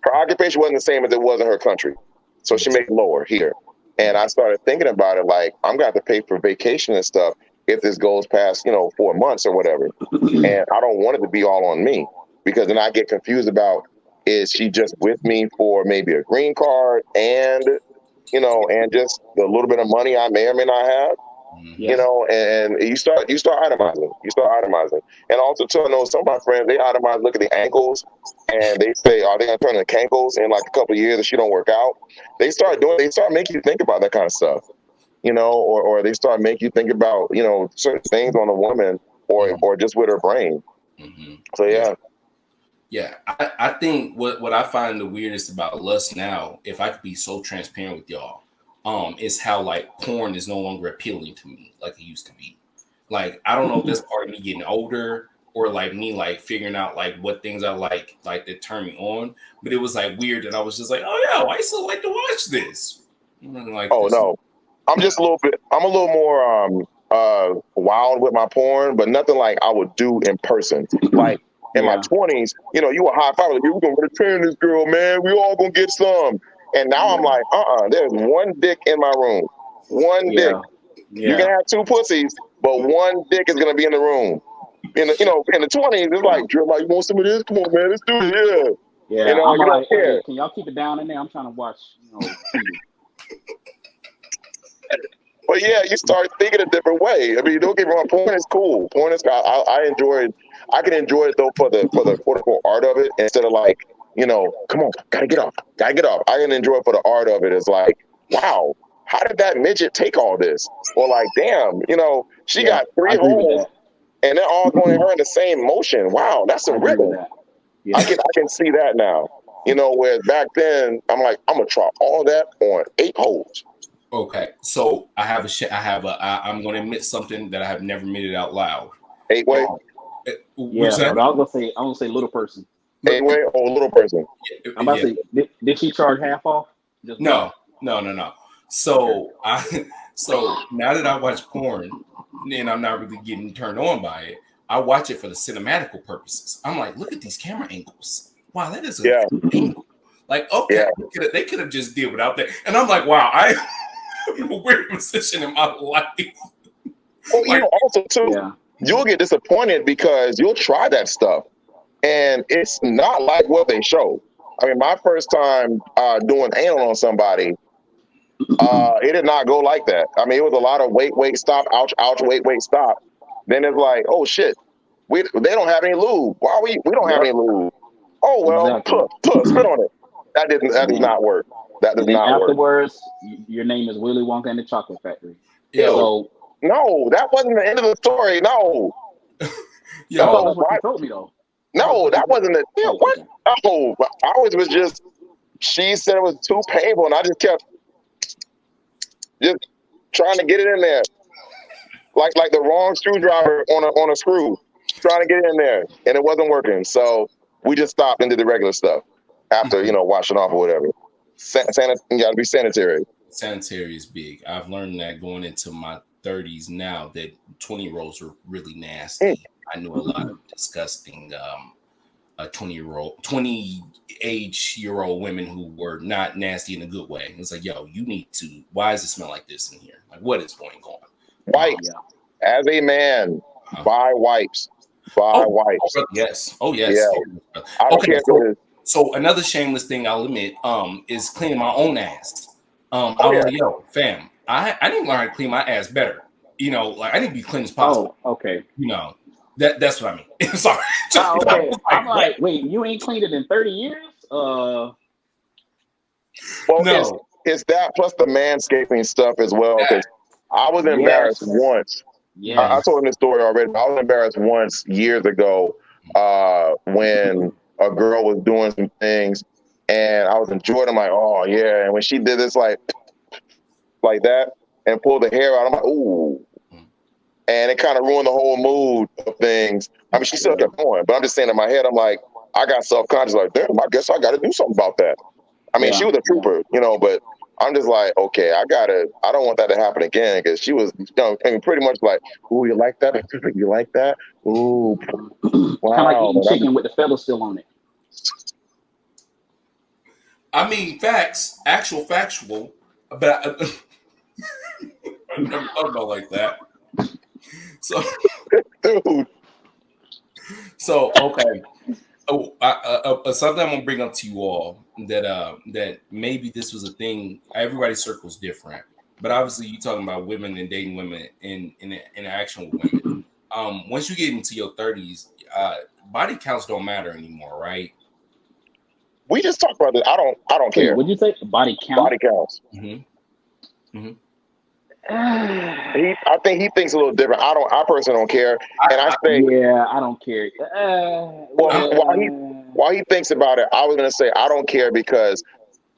Her occupation wasn't the same as it was in her country, so she made lower here, And I started thinking about it like, I'm going to have to pay for vacation and stuff if this goes past, 4 months or whatever. And I don't want it to be all on me, because then I get confused about, is she just with me for maybe a green card and, and just the little bit of money I may or may not have? And you start itemizing. And also, too, I know some of my friends, they itemize, look at the ankles, and they say, are they going to turn into cankles in like a couple of years if she don't work out? They start making you think about that kind of stuff, or they start making you think about, certain things on a woman or just with her brain. So, yeah. Yeah, I think what I find the weirdest about lust now, if I could be so transparent with y'all, is how like porn is no longer appealing to me like it used to be. Like, I don't know if that's part of me getting older or like me like figuring out like what things I like that turn me on. But it was like weird that I was just like, oh yeah, I still like to watch this. No, I'm just a little more wild with my porn, but nothing like I would do in person. Like in my 20s, you were high five, like, we're gonna return this girl, man. We all gonna get some. And now I'm like, there's one dick in my room. One dick. You can have two pussies, but one dick is gonna be in the room. In the 20s, it's like, Drew, like, you want some of this? Come on, man, let's do it. Yeah. I'm like, hey, can y'all keep it down in there? I'm trying to watch, But yeah, you start thinking a different way. I mean, don't get me wrong, porn is cool. Porn is, I enjoy it. I can enjoy it though for the quote unquote art of it, instead of like, come on, gotta get off. I can enjoy it for the art of it. It's like, wow, how did that midget take all this? Or like, damn, she got 3 holes and they're all going her in the same motion. Wow, that's a rhythm. Yeah. I can see that now. Whereas back then, I'm like, I'm gonna try all that on 8 holes. Okay, so I'm gonna admit something that I have never admitted out loud. 8-way. Yeah, but I'm gonna say little person. 8-way or little person? I'm about to say, did she charge half off? No. So so now that I watch porn, and I'm not really getting turned on by it, I watch it for the cinematical purposes. I'm like, look at these camera angles. Wow, that is a angle. Like, okay, they could have just did without that. And I'm like, wow, I'm in a weird position in my life. Well, also too, you'll get disappointed because you'll try that stuff, and it's not like what they show. I mean, my first time doing anal on somebody, it did not go like that. I mean, it was a lot of wait, stop, ouch, wait, stop. Then it's like, oh shit, they don't have any lube. Why we don't have any lube? Oh well, spit on it. That does not work. That does not work. Afterwards, your name is Willy Wonka and the Chocolate Factory. So no, that wasn't the end of the story. No. That's what you told me though. No, that wasn't it. Yeah, what? Oh, ours was just, she said it was too painful, and I just kept trying to get it in there, like the wrong screwdriver on a screw, trying to get it in there, and it wasn't working. So we just stopped and did the regular stuff after washing off or whatever. You got to be sanitary. Sanitary is big. I've learned that going into my 30s now, that 20-year-olds are really nasty. I knew a lot of disgusting 20-age-year-old women who were not nasty in a good way. It's like, yo, you need to, why does it smell like this in here? Like, what is going on? Wipes. As a man, buy wipes. Buy wipes. Yes. Oh, yes. Yeah. I don't care if it is. So another shameless thing I'll admit is cleaning my own ass. I was like, yo, fam, I need to learn how to clean my ass better. Like I need to be clean as possible. Oh, okay. That's what I mean. Sorry. Okay. I'm like, wait, you ain't cleaned it in 30 years? Well, no. It's that plus the manscaping stuff as well. Because I was embarrassed once. Yeah. I told him this story already. I was embarrassed once years ago when a girl was doing some things, and I was enjoying. I'm like, oh yeah. And when she did this like that and pulled the hair out, I'm like, ooh. And it kind of ruined the whole mood of things. I mean, she still kept going, but I'm just saying in my head, I'm like, I got self-conscious, like, damn, I guess I got to do something about that. I mean, she was a trooper, but I'm just like, okay, I don't want that to happen again, because she was, pretty much like, ooh, you like that? You like that? Ooh, wow. Kind of like eating chicken with the feathers still on it. I mean, factual, but I never thought about it like that. So, Dude. so okay. Something I'm gonna bring up to you all that maybe this was a thing. Everybody's circle is different, but obviously you're talking about women and dating women in interaction with women. Once you get into your 30s, body counts don't matter anymore, right? We just talked about this. I don't care. What'd you say? Body count? Body counts. I think he thinks a little different. I personally don't care. And I say, yeah, I don't care. While he thinks about it, I was gonna say I don't care because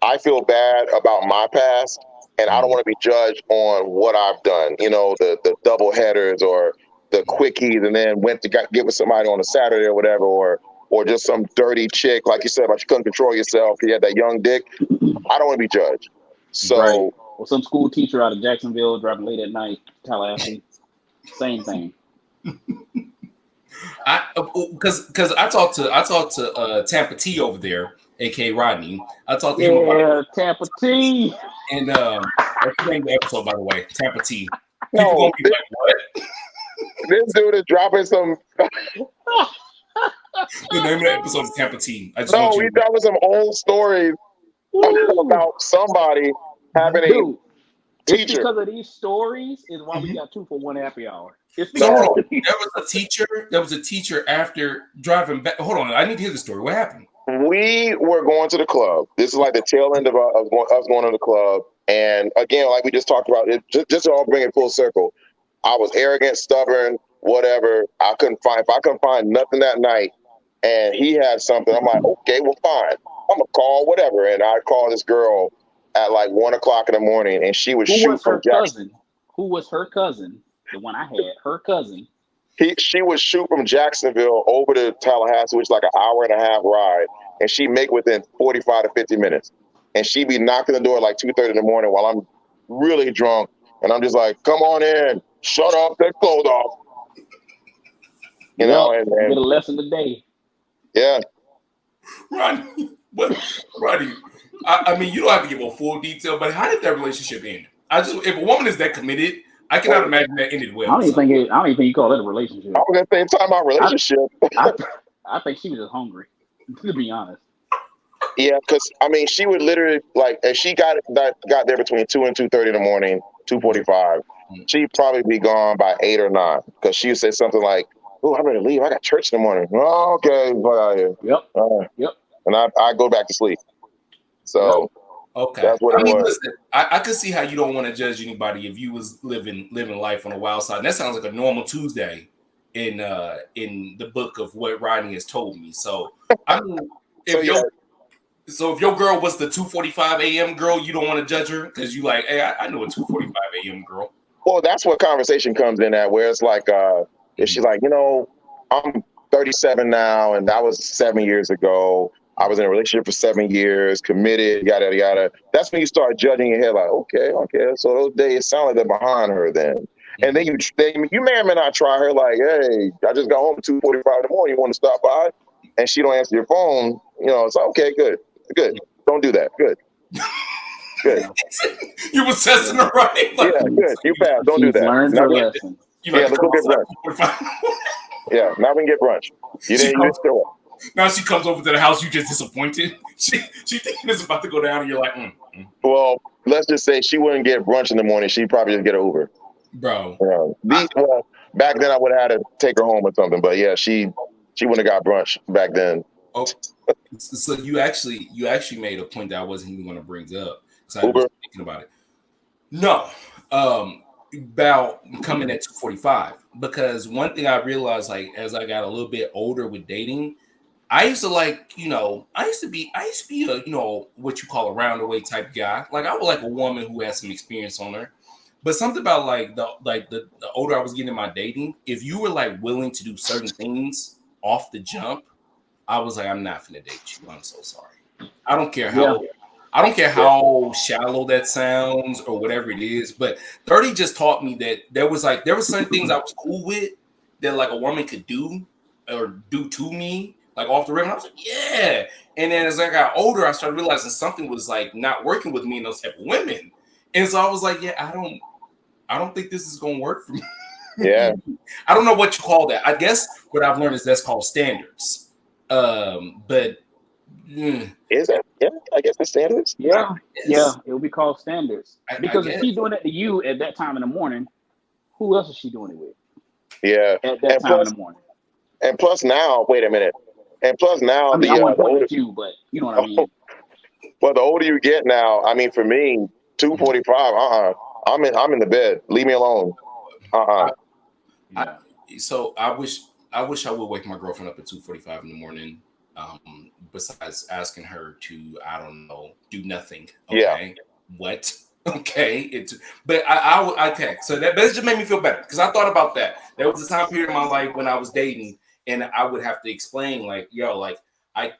I feel bad about my past, and I don't want to be judged on what I've done. You know, the double headers or the quickies, and then went to get with somebody on a Saturday or whatever, or just some dirty chick, like you said, but you couldn't control yourself. You had that young dick. I don't want to be judged. So. Right. Or some school teacher out of Jacksonville driving late at night, Tallahassee. Same thing. Because I talked to Tampa T over there, aka Rodney. I talked to him about Tampa T. And that's the name of the episode, by the way, Tampa T. People No, gonna be like, what? This dude is dropping some. The name of the episode is Tampa T. He's dropping some old stories about somebody having a teacher. It's because of these stories is why we got 2 for $1 happy hour. There was a teacher after driving back. Hold on, I need to hear the story. What happened? We were going to the club. This is like the tail end of us going to the club. And again, like we just talked about, just to all bring it full circle. I was arrogant, stubborn, whatever. If I couldn't find nothing that night, and he had something, I'm like, okay, well, fine. I'm gonna call whatever. And I called this girl at like 1 o'clock in the morning, and she was shooting from Jackson. Who was her cousin? The one I had, her cousin. She would shoot from Jacksonville over to Tallahassee, which is like an hour and a half ride, and she make within 45 to 50 minutes. And she'd be knocking the door at like 2:30 in the morning while I'm really drunk, and I'm just like, "Come on in, shut up, take clothes off." You know, and get a lesson today. Yeah, Rodney. I mean, you don't have to give a full detail, but how did that relationship end? If a woman is that committed, I cannot imagine that ended well. I don't even think you call that a relationship. I was gonna say talking about relationship. I think she was just hungry, to be honest. Yeah, because I mean, she would literally if she got there between 2 and 2:30 in the morning, 2:45, she'd probably be gone by 8 or 9 because she would say something like, "Oh, I'm ready to leave. I got church in the morning." Oh, okay, out here. Yep. And I go back to sleep. So okay, that's what it was. Listen, I could see how you don't want to judge anybody if you was living life on the wild side. And that sounds like a normal Tuesday in the book of what Rodney has told me. So I mean, if your girl was the 2:45 a.m. girl, you don't want to judge her because you like, hey, I know a 2:45 a.m. girl. Well, that's what conversation comes in at, where it's like, if she's like, I'm 37 now, and that was 7 years ago. I was in a relationship for 7 years, committed, yada, yada, yada. That's when you start judging your head like, okay. So those days sound like they're behind her then. And then you may or may not try her like, hey, I just got home at 2:45 in the morning. You want to stop by? And she don't answer your phone. It's like, okay, good. Don't do that. Good. You was testing her right. Like, yeah, good. You passed. Don't do that. Learned her lesson. Let's go get brunch. Yeah, now we can get brunch. You didn't show up. Now she comes over to the house, you just disappointed. She thinking it's about to go down, and you're like, Well, let's just say she wouldn't get brunch in the morning. She'd probably just get an Uber. Bro. Back then I would have had to take her home or something. But yeah, she wouldn't have got brunch back then. Oh, so you actually made a point that I wasn't even going to bring up. So I Uber? was thinking about it. No, about coming at 2:45, because one thing I realized, like, as I got a little bit older with dating, I used to be a, what you call a roundaway type guy. Like, I would like a woman who has some experience on her. But something about the older I was getting in my dating, if you were like willing to do certain things off the jump, I was like, I'm not finna date you. I'm so sorry. I don't care how shallow that sounds or whatever it is. But 30 just taught me that there was certain things I was cool with that like a woman could do or do to me, like off the rim. I was like, yeah. And then as I got older, I started realizing something was like not working with me and those type of women. And so I was like, yeah, I don't think this is gonna work for me. Yeah. I don't know what you call that. I guess what I've learned is that's called standards. But Is it? Yeah, I guess the standards. Yeah, yes, it'll be called standards. I Because if guess. she's doing it to you at that time in the morning, who else is she doing it with Yeah. at that time in the morning? And plus now, wait a minute. And plus now, I mean, I wasn't pointing at you, but you know what I mean. Well, the older you get now, I mean, for me, 2:45. I'm in the bed. Leave me alone. Yeah. So I wish I would wake my girlfriend up at 2:45 in the morning. Besides asking her to, I don't know, do nothing. Okay. Yeah. What? Okay. Okay. So that just made me feel better because I thought about that. There was a time period in my life when I was dating, and I would have to explain, like, yo, like I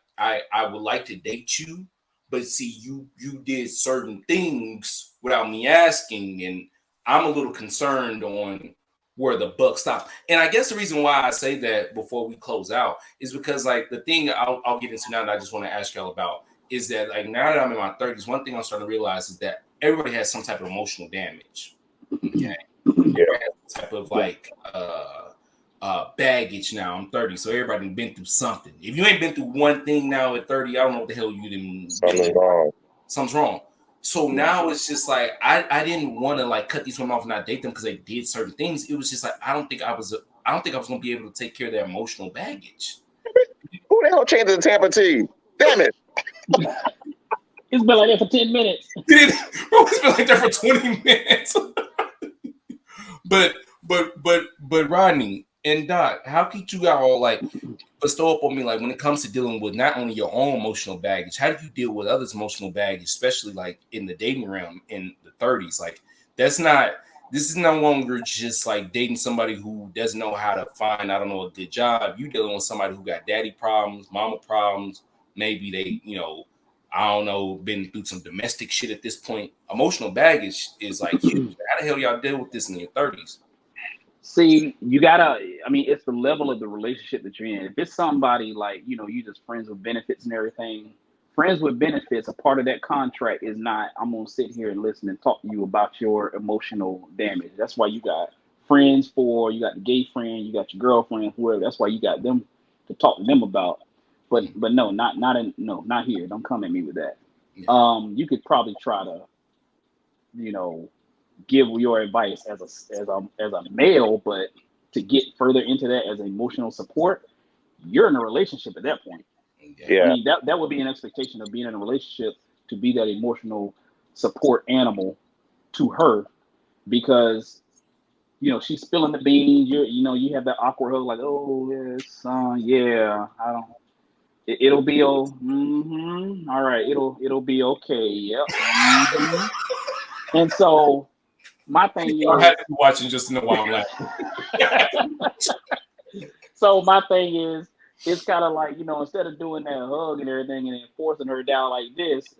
would like to date you, but see, you did certain things without me asking, and I'm a little concerned on where the buck stops. And I guess the reason why I say that before we close out is because, like, the thing I'll get into now that I just want to ask y'all about is that, like, now that I'm in my 30s, one thing I'm starting to realize is that everybody has some type of emotional damage. Okay. Yeah. Type of like baggage now. I'm 30, so everybody been through something. If you ain't been through one thing now at 30, I don't know what the hell you didn't. Something's wrong. So now it's just like I didn't want to like cut these women off and not date them because they did certain things. It was just like I don't think I was gonna be able to take care of their emotional baggage. Who the hell changed the Tampa team? Damn it! It's been like that for 10 minutes. It's been like that for 20 minutes. But Rodney and Doc, how could you all like bestow up on me, like, when it comes to dealing with not only your own emotional baggage, how do you deal with others' emotional baggage, especially like in the dating realm in the 30s? Like, this is no longer just like dating somebody who doesn't know how to find, I don't know, a good job. You dealing with somebody who got daddy problems, mama problems. Maybe they, I don't know, been through some domestic shit at this point. Emotional baggage is like huge. How the hell y'all deal with this in your 30s? See, it's the level of the relationship that you're in. If it's somebody like, you just friends with benefits and everything, friends with benefits, a part of that contract is not, I'm going to sit here and listen and talk to you about your emotional damage. That's why you got friends you got the gay friend, you got your girlfriend, whoever. That's why you got them to talk to them about. But no, not here. Don't come at me with that. Yeah. You could probably try to, give your advice as a male, but to get further into that as emotional support, you're in a relationship at that point. Yeah. I mean, that would be an expectation of being in a relationship, to be that emotional support animal to her, because she's spilling the beans. You have that awkward hug, like, oh yes, son, yeah, I don't. It'll be all right. It'll be okay. Yep. Mm-hmm. And so my thing is, I have to be watching just to know why I'm laughing. So my thing is, it's kind of like, instead of doing that hug and everything and then forcing her down like this,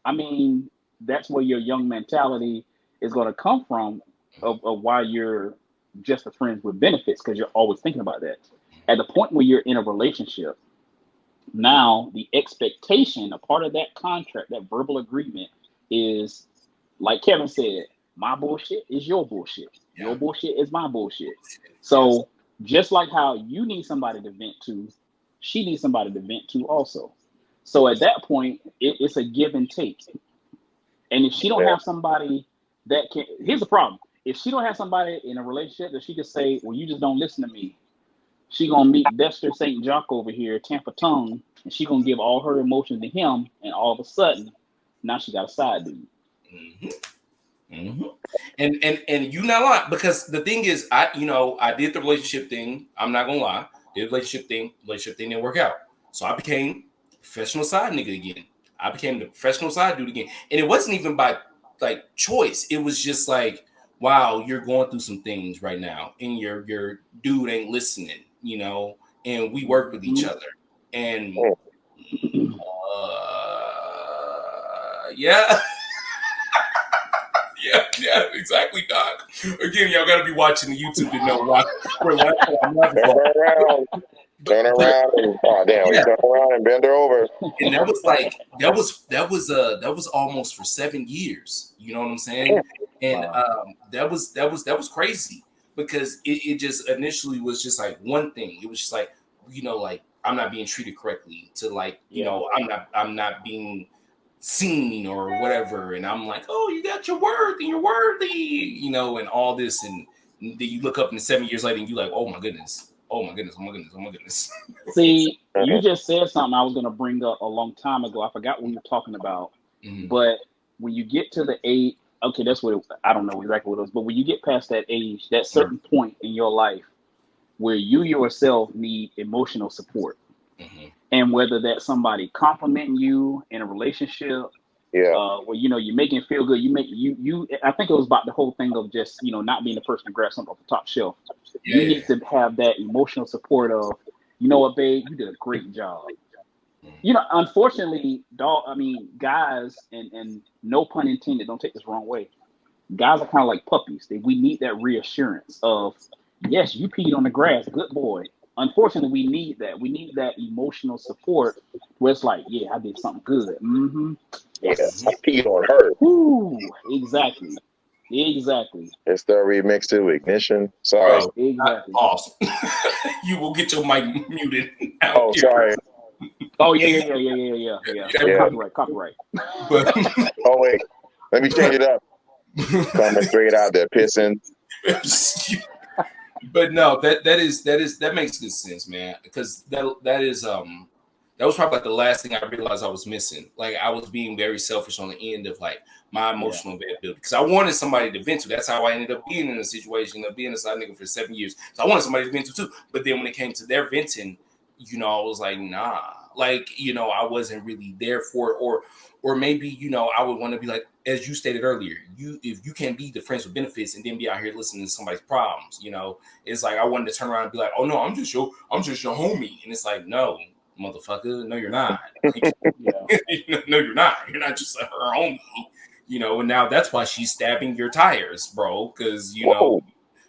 I mean, that's where your young mentality is going to come from, of why you're just a friends with benefits, because you're always thinking about that. At the point where you're in a relationship, now the expectation, a part of that contract, that verbal agreement, is, like Kevin said, my bullshit is your bullshit. Yeah. Your bullshit is my bullshit. So just like how you need somebody to vent to, she needs somebody to vent to also. So at that point, it's a give and take. And if she don't have somebody that can, here's the problem. If she don't have somebody in a relationship that she can say, well, you just don't listen to me, she gonna meet Dexter St. Jock over here, Tampa Tongue, and she gonna give all her emotions to him, and all of a sudden, now she got a side dude. Mm-hmm. Mm-hmm. And you not lying, because the thing is, I did the relationship thing. I'm not gonna lie, did the relationship thing didn't work out. So I became professional side nigga again. I became the professional side dude again, and it wasn't even by like choice. It was just like, wow, you're going through some things right now, and your dude ain't listening, and we work with each other, and yeah. Yeah, exactly, Doc. Again, y'all got to be watching the YouTube to know why. Turn around and we turn around and bend her over. And that was like that was almost for 7 years. You know what I'm saying? And that was crazy because it just initially was just like one thing. It was just like, you know, like I'm not being treated correctly, to like, you know, I'm not being seen or whatever. And I'm like, oh, you got your worth and you're worthy, you know, and all this. And then you look up and 7 years later and you're like, oh my goodness. Oh my goodness, oh my goodness, oh my goodness. See, you just said something I was going to bring up a long time ago. I forgot what you were talking about. But when you get to the age, okay, that's what I don't know exactly what it was, but when you get past that age, that certain point in your life where you yourself need emotional support. And whether that's somebody complimenting you in a relationship, where, you know, you make it feel good, I think it was about the whole thing of just, you know, not being the person to grab something off the top shelf. You need to have that emotional support of, you know what, babe, you did a great job. You know, unfortunately, guys, and no pun intended, don't take this the wrong way, guys are kind of like puppies. We need that reassurance of, yes, you peed on the grass, good boy. Unfortunately, we need that. We need that emotional support where it's like, yeah, I did something good. Yes, I peed on her. Ooh, exactly. It's the remix to Ignition. Sorry. Exactly. Awesome. You will get your mic muted. Oh, sorry. Oh, yeah. Copyright. But, oh, wait. Let me change it up. Coming straight out there, pissing. But no, that makes good sense, man. Because that was probably like the last thing I realized I was missing. Like I was being very selfish on the end of like my emotional availability because I wanted somebody to vent to. That's how I ended up being in a situation of being a side nigga for 7 years. So I wanted somebody to vent to too. But then when it came to their venting, you know, I was like, nah. Like, you know, I wasn't really there for it. Or maybe, you know, I would want to be like, as you stated earlier, if you can't be the friends with benefits and then be out here listening to somebody's problems, you know, it's like I wanted to turn around and be like, oh no, I'm just your homie. And it's like, no, motherfucker, no, you're not. Like, no, you're not. You're not just her homie. You know, and now that's why she's stabbing your tires, bro, because you know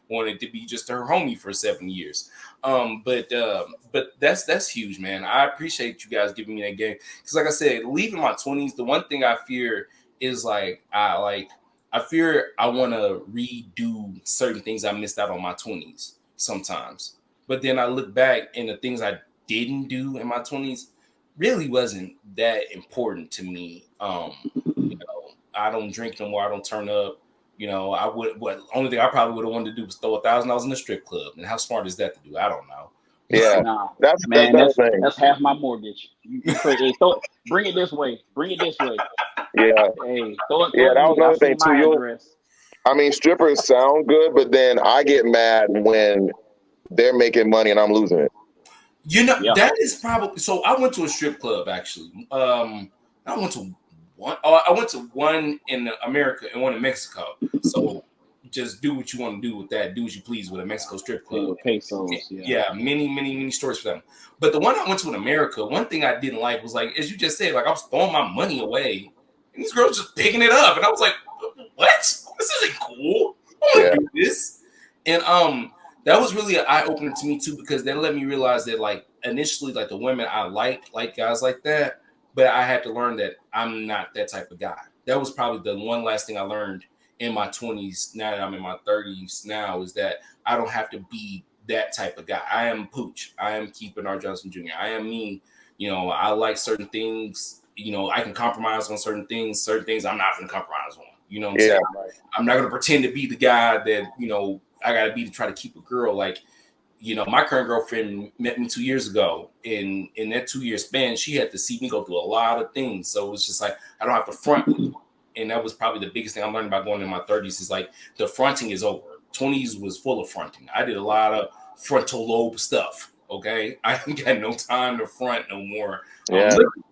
wanted to be just her homie for 7 years. But that's huge, man. I appreciate you guys giving me that game because, like I said, leaving my 20s, the one thing I fear is like I fear I want to redo certain things I missed out on my 20s sometimes. But then I look back and the things I didn't do in my 20s really wasn't that important to me. You know, I don't drink no more. I don't turn up. You know, only thing I probably would have wanted to do was throw $1,000 in a strip club. And how smart is that to do? I don't know. Yeah, nah, that's half my mortgage. You bring it this way. Yeah. Hey, that was another thing too. I mean, strippers sound good, but then I get mad when they're making money and I'm losing it. You know, that is probably so. I went to a strip club actually. I went to one in America and one in Mexico. So just do what you want to do with that. Do as you please with a Mexico strip club. Pesos, many stories for them. But the one I went to in America, one thing I didn't like was like, as you just said, like I was throwing my money away, and these girls just picking it up, and I was like, what? This isn't cool. I want to do this. And that was really an eye opener to me too, because that let me realize that like initially, like the women I like guys like that. But I had to learn that I'm not that type of guy. That was probably the one last thing I learned in my 20s. Now that I'm in my 30s now, is that I don't have to be that type of guy. I am Pooch. I am Keith R. Johnson Jr. I am me. You know, I like certain things. You know, I can compromise on certain things. Certain things I'm not going to compromise on. You know what I'm saying? I'm not going to pretend to be the guy that, you know, I got to be to try to keep a girl. Like, you know, my current girlfriend met me 2 years ago. In that 2 year span, she had to see me go through a lot of things. So it was just like, I don't have to front. And that was probably the biggest thing I'm learning about going in my 30s is like the fronting is over. 20s was full of fronting. I did a lot of frontal lobe stuff. Okay. I ain't got no time to front no more. I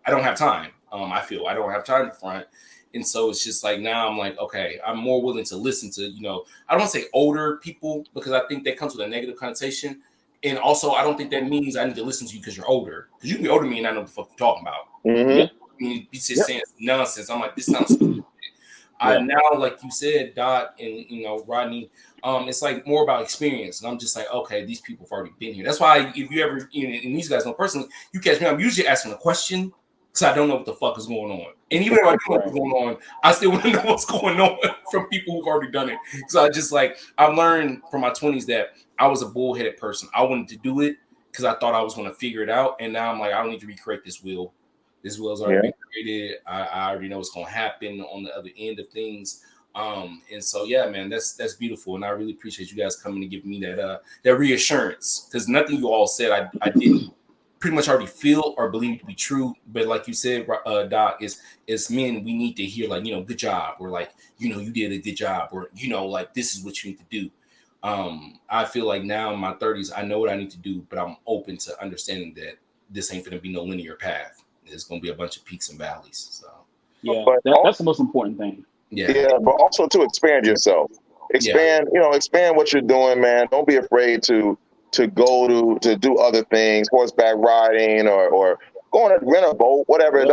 don't have time. I feel I don't have time to front. And so it's just like now I'm like, okay, I'm more willing to listen to, you know, I don't want to say older people because I think that comes with a negative connotation. And also, I don't think that means I need to listen to you because you're older. Because you can be older than me and I know what the fuck you're talking about. Mm-hmm. You be just saying nonsense. I'm like, this sounds stupid. I now, like you said, Doc and Rodney, it's like more about experience, and I'm just like, okay, these people have already been here. That's why if you ever, and these guys know personally, you catch me, I'm usually asking a question because I don't know what the fuck is going on, and even if I do know what's going on, I still want to know what's going on from people who've already done it. So I just like I learned from my 20s that I was a bullheaded person. I wanted to do it because I thought I was going to figure it out, and now I'm like, I don't need to recreate this wheel. This wheel's already been created. I already know what's going to happen on the other end of things. And so, yeah, man, that's beautiful. And I really appreciate you guys coming to give me that reassurance, because nothing you all said, I didn't pretty much already feel or believe to be true. But like you said, Doc, is men, we need to hear like, good job, or like, you did a good job, or, like, this is what you need to do. I feel like now in my 30s, I know what I need to do, but I'm open to understanding that this ain't going to be no linear path. It's going to be a bunch of peaks and valleys. So yeah, that's the most important thing. Yeah, but also to expand yourself. Expand what you're doing, man. Don't be afraid to go to do other things, horseback riding or going to rent a boat, whatever.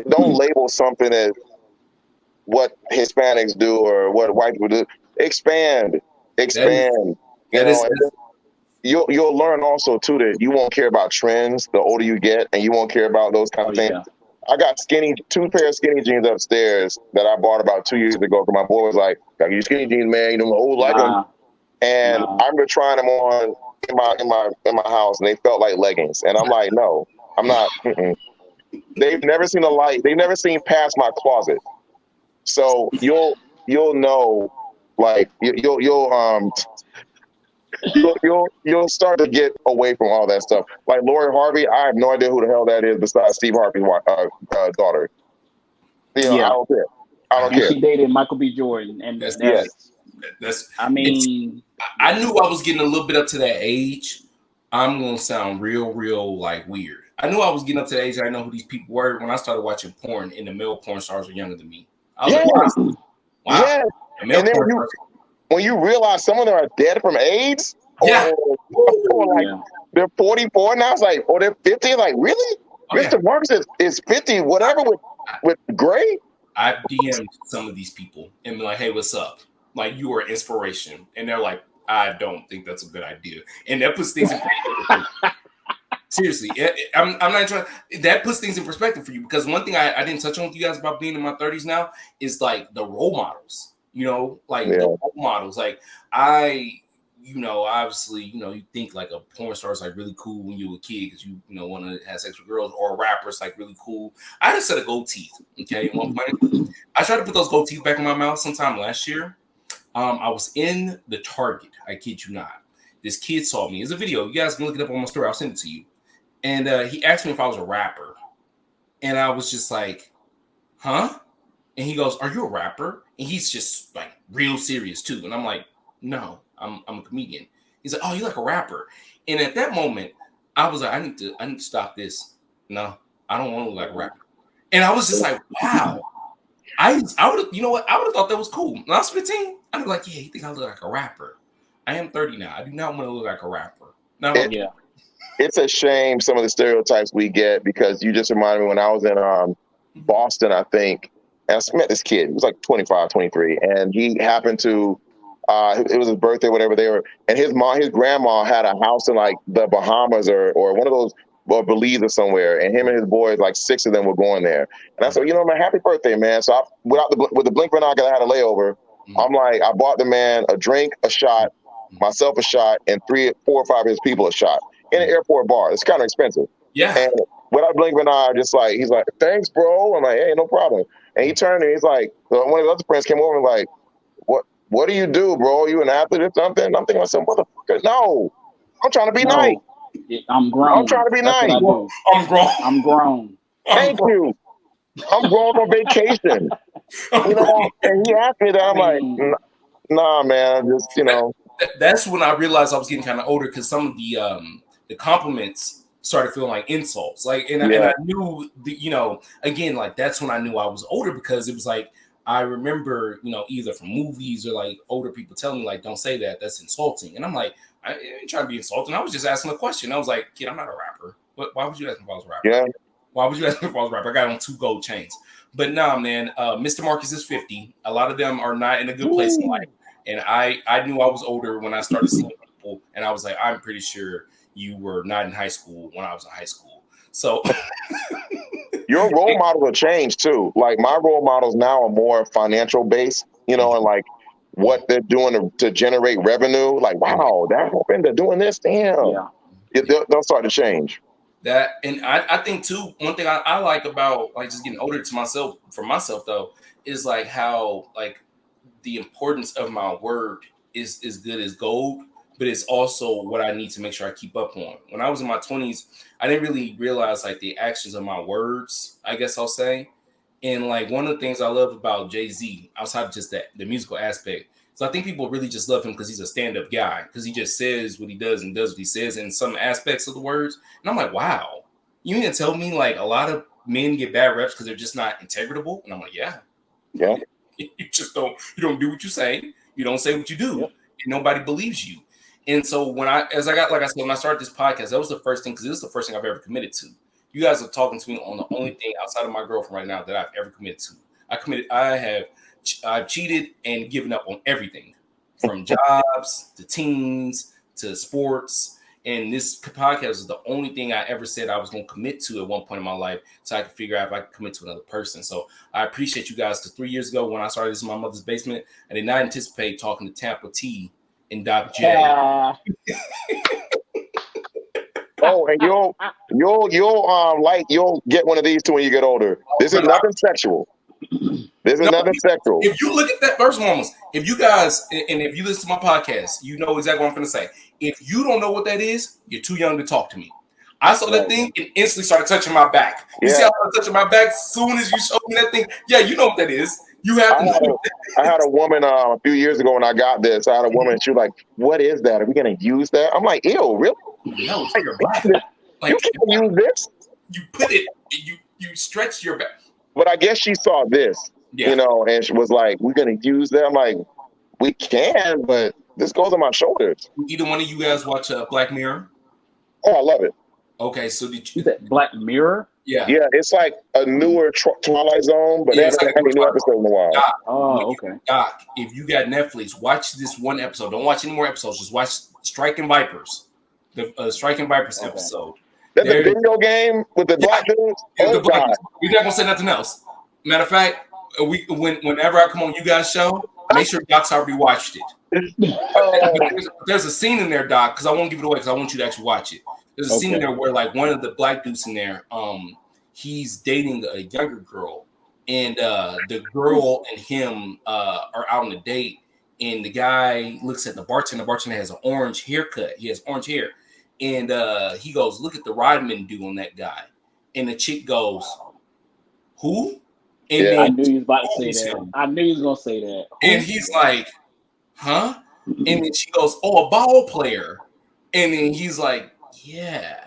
Don't label something as what Hispanics do or what white people do. Expand. You'll learn also too that you won't care about trends the older you get, and you won't care about those kind of things. Yeah. I got two pair of skinny jeans upstairs that I bought about 2 years ago. Because my boy was like, "Got you skinny jeans, man. You know, old like them." And I remember trying them on in my house, and they felt like leggings. And I'm like, "No, I'm not." They've never seen a light. They've never seen past my closet. So you'll know, like you'll start to get away from all that stuff. Like Lori Harvey, I have no idea who the hell that is besides Steve Harvey's daughter. I don't care. She dated Michael B. Jordan, and that's. I mean, I knew I was getting a little bit up to that age. I'm gonna sound real like weird. I knew I was getting up to the age. I know who these people were when I started watching porn, and the male porn stars were younger than me. I was like, wow. Yeah. And then when you realize some of them are dead from AIDS, they're 44 now, it's like, they're 50. Like, really? Mr. Marcus is 50, whatever, with Gray? I DM'd some of these people and be like, hey, what's up? Like, you are inspiration. And they're like, I don't think that's a good idea. And that puts things in perspective. Seriously, I'm not trying. That puts things in perspective for you, because one thing I didn't touch on with you guys about being in my 30s now is like the role models. The role models. Like obviously, you think like a porn star is like really cool when you were a kid because you want to have sex with girls, or a rapper is like really cool. I had a set of gold teeth. Okay, at one point, I tried to put those gold teeth back in my mouth sometime last year. I was in the Target. I kid you not. This kid saw me. It's a video. You guys can look it up on my story. I'll send it to you. And he asked me if I was a rapper. And I was just like, huh? And he goes, are you a rapper? And he's just like real serious too. And I'm like, no, I'm a comedian. He's like, oh, you like a rapper? And at that moment, I was like, I need to stop this. No, I don't want to look like a rapper. And I was just like, wow. I would have, I would have thought that was cool. When I was 15, I'd be like, yeah, you think I look like a rapper? I am 30 now. I do not want to look like a rapper. No, It's a shame some of the stereotypes we get, because you just reminded me when I was in Boston, I think, and I met this kid. He was like 25, 23, and he happened to, it was his birthday, whatever they were, and his grandma had a house in like the Bahamas or one of those, or Belize or somewhere, and him and his boys, like 6 of them were going there. And I said, man, happy birthday, man. So with the blink of an eye, I had a layover. I'm like, I bought the man a drink, a shot, myself a shot, and 3, 4, or 5 of his people a shot in an airport bar. It's kind of expensive. Yeah. And without blinking an eye, he's like, thanks, bro. I'm like, hey, no problem. And he turned and he's like, one of his other friends came over and like, what do you do, bro? Are you an athlete or something? I'm thinking myself, motherfucker, no. I'm trying to be nice. I'm grown. I'm trying to be nice. I'm grown. Thank you. I'm going on vacation. And he asked me that. I'm like, nah, man. I'm just, That's when I realized I was getting kind of older, because some of the compliments started feeling like insults. Like, and I knew, again, like that's when I knew I was older, because it was like, I remember, either from movies or like older people telling me like, don't say that, that's insulting. And I'm like, I ain't trying to be insulting. I was just asking a question. I was like, kid, I'm not a rapper. Why would you ask me if I was a rapper? Yeah. Why would you ask me if I was a rapper? I got on 2 gold chains. But nah, man, Mr. Marcus is 50. A lot of them are not in a good place in life. And I knew I was older when I started seeing people, and I was like, I'm pretty sure you were not in high school when I was in high school. So your role models will change too. Like my role models now are more financial based, and like what they're doing to generate revenue. Like, wow, that woman, they're doing this. Damn, they'll start to change. That, and I think too, one thing I like about like just getting older for myself though, is like how like the importance of my word is as good as gold, but it's also what I need to make sure I keep up on. When I was in my 20s, I didn't really realize like the actions of my words, I guess I'll say. And like one of the things I love about Jay-Z, outside of just the musical aspect, so I think people really just love him because he's a stand-up guy, because he just says what he does and does what he says in some aspects of the words. And I'm like, wow, you mean to tell me like a lot of men get bad reps because they're just not integrable? And I'm like, yeah. You don't do what you say. You don't say what you do. And nobody believes you. And so when I started this podcast, that was the first thing, because this is the first thing I've ever committed to. You guys are talking to me on the only thing outside of my girlfriend right now that I've ever committed to. I've cheated and given up on everything, from jobs to teams to sports. And this podcast is the only thing I ever said I was going to commit to at one point in my life, so I could figure out if I could commit to another person. So I appreciate you guys, because 3 years ago when I started this in my mother's basement, I did not anticipate talking to Tampa T and Doc J. Oh, and you'll get one of these two when you get older. This is nothing sexual. Nothing sexual. If you look at that, first and foremost, if you guys, and if you listen to my podcast, you know exactly what I'm going to say. If you don't know what that is, you're too young to talk to me. I saw that thing and instantly started touching my back. You see how I started touching my back as soon as you showed me that thing? Yeah, you know what that is. You have to know. I had a woman a few years ago when I got this. I had a woman, and she was like, "What is that? Are we going to use that?" I'm like, "Ew, really? No, it's your back. Like, you can't use this." You put it, you stretch your back. But I guess she saw this, and she was like, "We're going to use that." I'm like, "We can, but this goes on my shoulders." Either one of you guys watch Black Mirror? Oh, I love it. Okay, so did you? Is that Black Mirror? Yeah, it's like a newer Twilight Zone, but they haven't had any new episode in a while. Doc, if you got Netflix, watch this one episode. Don't watch any more episodes. Just watch Striking Vipers, the Striking Vipers episode. That's a video game with the black dudes. Oh, God. We're not gonna say nothing else. Matter of fact, whenever I come on you guys' show, make sure Doc's already watched it. There's a scene in there, Doc, because I won't give it away because I want you to actually watch it. There's a scene in there where like one of the black dudes in there, he's dating a younger girl, and the girl and him are out on a date, and the guy looks at the bartender. The bartender has an orange haircut. He has orange hair. And he goes, "Look at the Rodman do on that guy." And the chick goes, "Who?" And I knew he was about to say that. I knew he was going to say that. And he's like, "Huh?" And then she goes, "Oh, a ball player." And then he's like, "Yeah."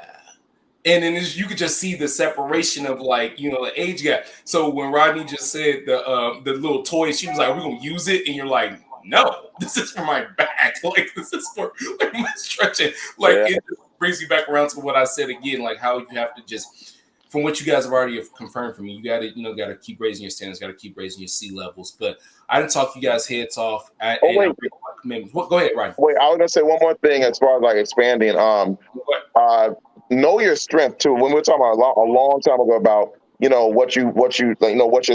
And then you could just see the separation of like, the age gap. So when Rodney just said the little toy, she was like, "Are we going to use it?" And you're like, "No, this is for my back. Like, this is for like my stretching." Like, it just brings you back around to what I said again, like how you have to just, from what you guys have already confirmed for me, you got to keep raising your standards, got to keep raising your sea levels. But I didn't talk you guys' heads off. Go ahead, Rodney. Wait, I was gonna say one more thing as far as like expanding. Know your strength too. When we were talking about a long time ago about what your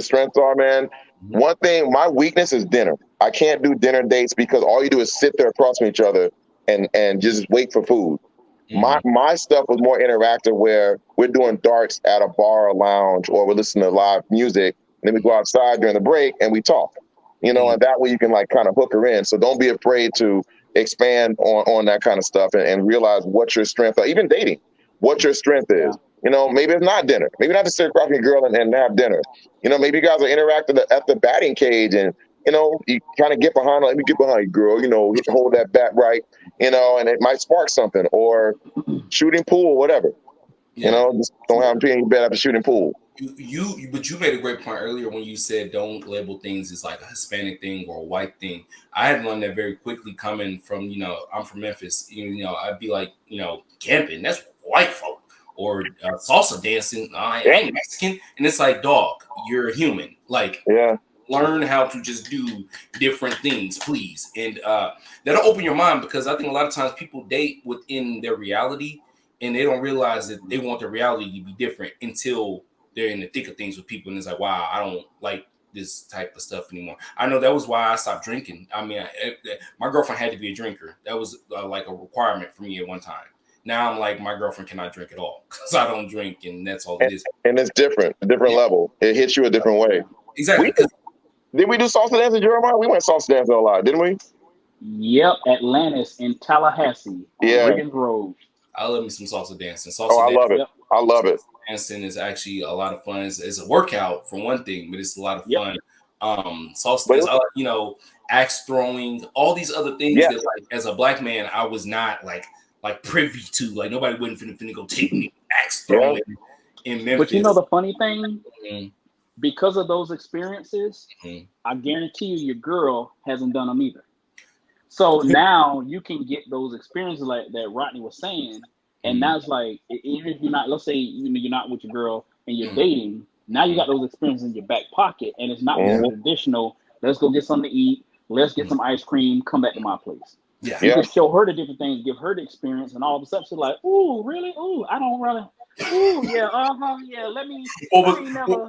strengths are, man. Mm-hmm. One thing, my weakness is dinner. I can't do dinner dates because all you do is sit there across from each other and just wait for food. Mm-hmm. My stuff was more interactive, where we're doing darts at a bar or lounge, or we're listening to live music, and then we go outside during the break and we talk. And that way you can like kind of hook her in. So don't be afraid to expand on that kind of stuff and realize what your strength are. Even dating, what your strength is. Maybe it's not dinner. Maybe not to sit across from your girl and have dinner. Maybe you guys are interacting at the batting cage, and you kind of get behind. Let me get behind you, girl. Hold that bat right. And it might spark something, or shooting pool, whatever. Just don't have them peeing in your bed after shooting pool. But you made a great point earlier when you said don't label things as like a Hispanic thing or a white thing. I had learned that very quickly coming from, I'm from Memphis. I'd be like, camping, that's white folk. or salsa dancing. I ain't Mexican. And it's like, dog, you're a human. Like, learn how to just do different things, please. And that'll open your mind, because I think a lot of times people date within their reality and they don't realize that they want their reality to be different until they're in the thick of things with people. And it's like, wow, I don't like this type of stuff anymore. I know that was why I stopped drinking. I mean, my girlfriend had to be a drinker. That was like a requirement for me at one time. Now I'm like, my girlfriend cannot drink at all because I don't drink, and that's all it is. And it's different level. It hits you a different way. Exactly. Did we do salsa dancing, Jeremiah? We went salsa dancing a lot, didn't we? Yep, Atlantis in Tallahassee on Reagan Road. I love me some salsa dancing. I love it. I love it. Dancing is actually a lot of fun. It's a workout for one thing, but it's a lot of fun. Salsa dance, axe throwing, all these other things that, like, as a black man, I was not like privy to. Like, nobody wouldn't finna go take me axe throwing in Memphis. But you know the funny thing? Because of those experiences, I guarantee your girl hasn't done them either. So now you can get those experiences like that Rodney was saying, and now it's like, even if you're not, let's say you're not with your girl and you're dating, now you got those experiences in your back pocket, and it's not just traditional, let's go get something to eat, let's get some ice cream, come back to my place. You can show her the different things, give her the experience, and all of a sudden she's like, ooh, really? Ooh, I don't really, ooh, let me never,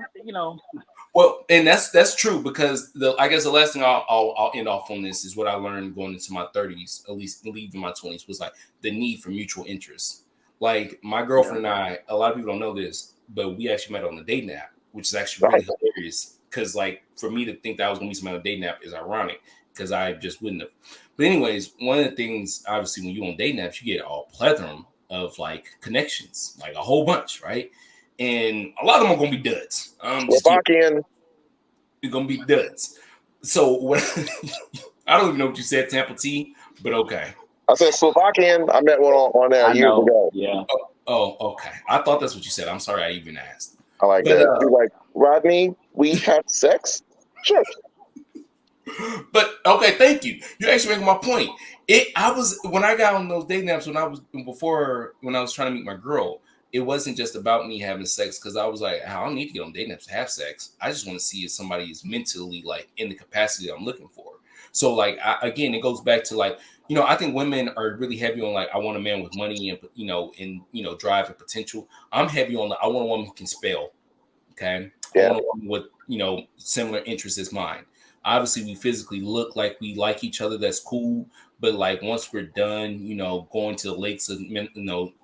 Well, and that's true, because I guess the last thing I'll end off on this is what I learned going into my 30s, at least leaving my 20s, was like the need for mutual interest. Like, my girlfriend and I, a lot of people don't know this, but we actually met on the dating app, which is actually really hilarious. Because, like, for me to think that I was going to meet somebody on a dating app is ironic, because I just wouldn't have. But anyways, one of the things, obviously, when you're on dating apps, you get a plethora of, like, connections, like a whole bunch, right? And a lot of them are going to be duds. Slovakian. They're going to be duds. So, what? I don't even know what you said, Tampa T, but okay. I said Slovakian. I met one on there years ago. Yeah. Oh, okay. I thought that's what you said. I'm sorry I even asked. I like that. You're like, Rodney, we had sex? Sure. But okay, thank you. You're actually making my point. When I got on those dating apps when I was trying to meet my girl, it wasn't just about me having sex, because I was like, I don't need to get on dating apps to have sex. I just want to see if somebody is mentally, like, in the capacity I'm looking for. So, like, again, it goes back to, like, I think women are really heavy on, like, I want a man with money and drive and potential. I'm heavy on, I want a woman who can spell. Okay. I want a woman with, similar interests as mine. Obviously, we physically look like we like each other. That's cool. But, like, once we're done, going to the lakes of,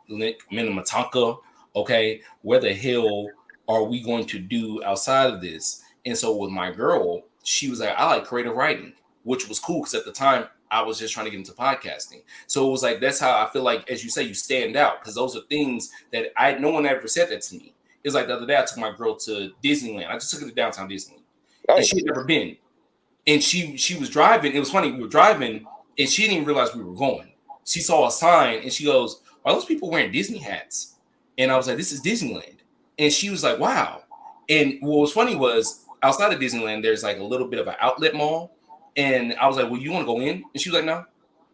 Minnetonka, okay, where the hell are we going to do outside of this? And so with my girl, she was like, I like creative writing, which was cool, because at the time I was just trying to get into podcasting. So it was like, that's how I feel like, as you say, you stand out, because those are things that no one ever said that to me. It was like the other day I took my girl to Disneyland. I just took her to downtown Disney. And she had never been. And she was driving. It was funny. We were driving and she didn't even realize we were going. She saw a sign and she goes, are those people wearing Disney hats? And I was like, this is Disneyland. And she was like, wow. And what was funny was, outside of Disneyland, there's like a little bit of an outlet mall. And I was like, well, you want to go in? And she was like, no,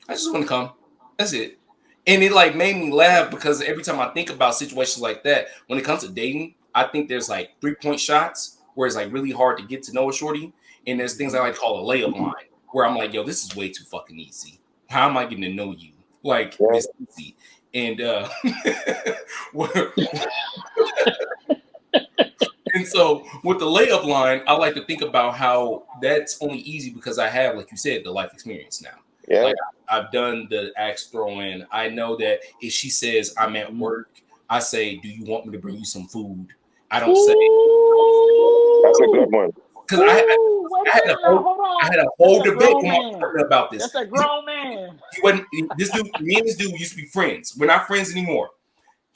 I just want to come. That's it. And it like made me laugh, because every time I think about situations like that, when it comes to dating, I think there's like 3-point shots where it's like really hard to get to know a shorty. And there's things I like to call a layup line, where I'm like, yo, this is way too fucking easy. How am I getting to know you? Like, it's easy. And and so with the layup line, I like to think about how that's only easy because I have, like you said, the life experience now. Yeah. Like, I've done the axe throwing. I know that if she says I'm at work, I say, do you want me to bring you some food? I don't say. That's a good one. Because I had a whole debate with my partner about this. That's a grown man. Me and this dude used to be friends. We're not friends anymore.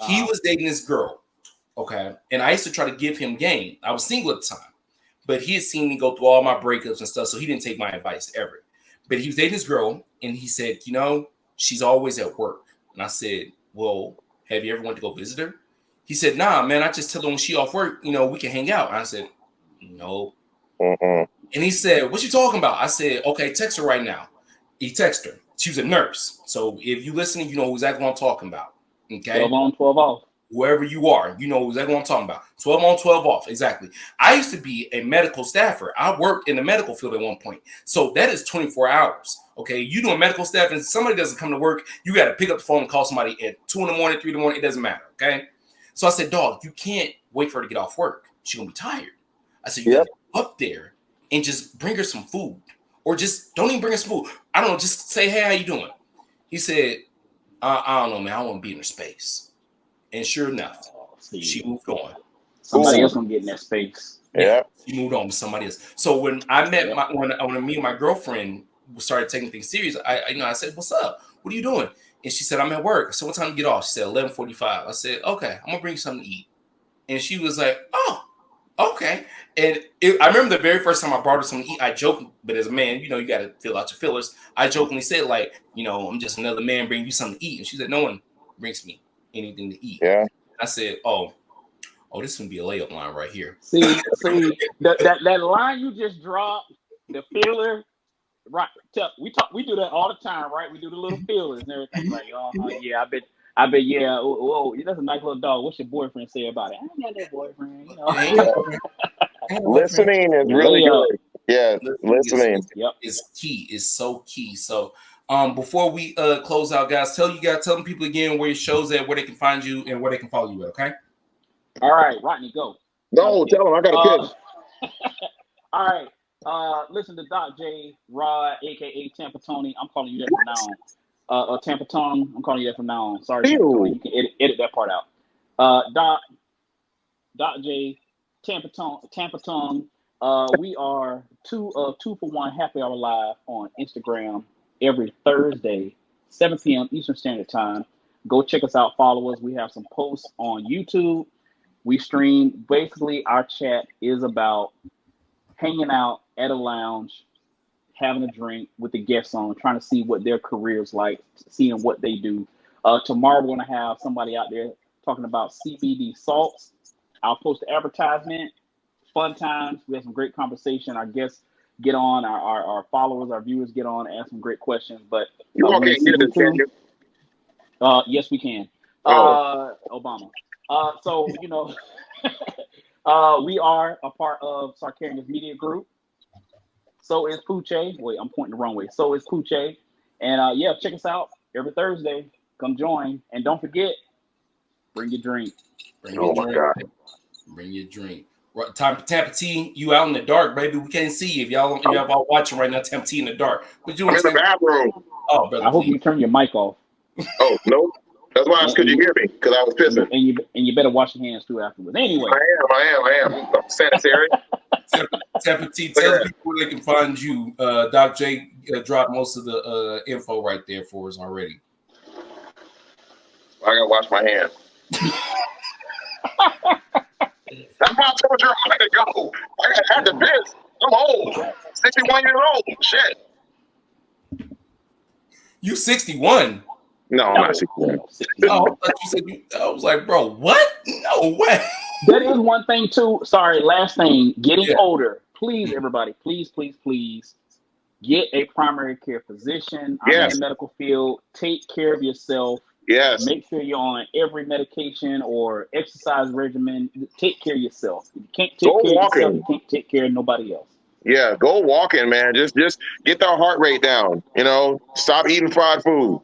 He was dating this girl, okay? And I used to try to give him game. I was single at the time, but he had seen me go through all my breakups and stuff, so he didn't take my advice ever. But he was dating this girl, and he said, she's always at work. And I said, well, have you ever went to go visit her? He said, nah, man, I just tell her when she off work, we can hang out. And I said, no. And he said, what you talking about? I said, okay, text her right now. He texted her. She was a nurse. So if you listening, you know exactly what I'm talking about. Okay. 12 on, 12 off. whoever you are, you know exactly what I'm talking about. 12 on, 12 off. Exactly. I used to be a medical staffer. I worked in the medical field at one point. So that is 24 hours. Okay. You doing medical staff and somebody doesn't come to work, you got to pick up the phone and call somebody at 2 in the morning, 3 in the morning. It doesn't matter. Okay. So I said, dog, you can't wait for her to get off work. She's going to be tired. I said, you got to go up there and just bring her some food, or just don't even bring her some food. I don't know. Just say, hey, how you doing? He said, I don't know, man. I want to be in her space. And sure enough, she moved on. Somebody else gonna get in that space. Yeah, she moved on with somebody else. So when I met when me and my girlfriend started taking things serious, I said, "What's up? What are you doing?" And she said, "I'm at work." So what time you get off? She said, 11:45. I said, "Okay, I'm gonna bring you something to eat." And she was like, "Oh, okay." And I remember the very first time I brought her something to eat, I joked, but as a man, you know, you got to fill out your fillers. I jokingly said, like, you know, I'm just another man bringing you something to eat. And she said, no one brings me anything to eat. Yeah. I said, oh, this would be a layup line right here. See, that line you just dropped, the filler, right? We do that all the time, right? We do the little fillers and everything. Like, yeah, I bet, yeah. Oh, that's a nice little dog. What's your boyfriend say about it? I ain't got no boyfriend. You know? Listening is really good. Yeah, listening. Is key. Is so key. So, before we close out, guys, tell them people again where your show's at, where they can find you, and where they can follow you at. Okay. All right, Rodney, go. No, tell them I got a pitch. All right. Listen to Doc J. Rod, aka Tampa Tony. I'm calling you that from now on. Tampa Tongue. I'm calling you that from now on. Sorry, Tampa Tony. You can edit that part out. Doc J. Tampa Tongue. We are two for one happy hour live on Instagram every Thursday, 7 p.m. Eastern Standard Time. Go check us out. Follow us. We have some posts on YouTube. We stream. Basically, our chat is about hanging out at a lounge, having a drink with the guests on, trying to see what their career's like, seeing what they do. Tomorrow, we're going to have somebody out there talking about CBD salts. I'll post the advertisement. Fun times. We have some great conversation. Our guests get on. Our followers, our viewers get on, ask some great questions. But you all can't hear this, can you? Yes, we can. Obama. So, you know, we are a part of Sarcarrogance Media Group. So is Pooche. Wait, I'm pointing the wrong way. So is Pooche. And yeah, check us out every Thursday. Come join. And don't forget, bring your drink. Bring your drink. Tampa T, you out in the dark, baby. We can't see you. If y'all all watching right now, Tampa T in the dark. What you I'm in the bathroom. Oh, brother, I hope you turn your mic off. Oh, no. That's why could you hear me? Because I was pissing. And you better wash your hands too afterwards. Anyway. I am. I'm sanitary. Tampa T, tell people where they can find you. Doc J dropped most of the info right there for us already. I gotta wash my hands. That's why I told you I gotta go. I had to piss. I'm old. 61 years old. Shit. You 61? No, I'm not 61. Oh, I thought you said I was like, bro, what? No way. That is one thing too. Sorry, last thing. Getting older. Please, everybody, please get a primary care physician. I'm in the medical field. Take care of yourself. Yes. Make sure you're on every medication or exercise regimen. Take care of yourself. If you can't take care of yourself, you can't take care of nobody else. Yeah, go walking, man. Just get that heart rate down. You know, stop eating fried food.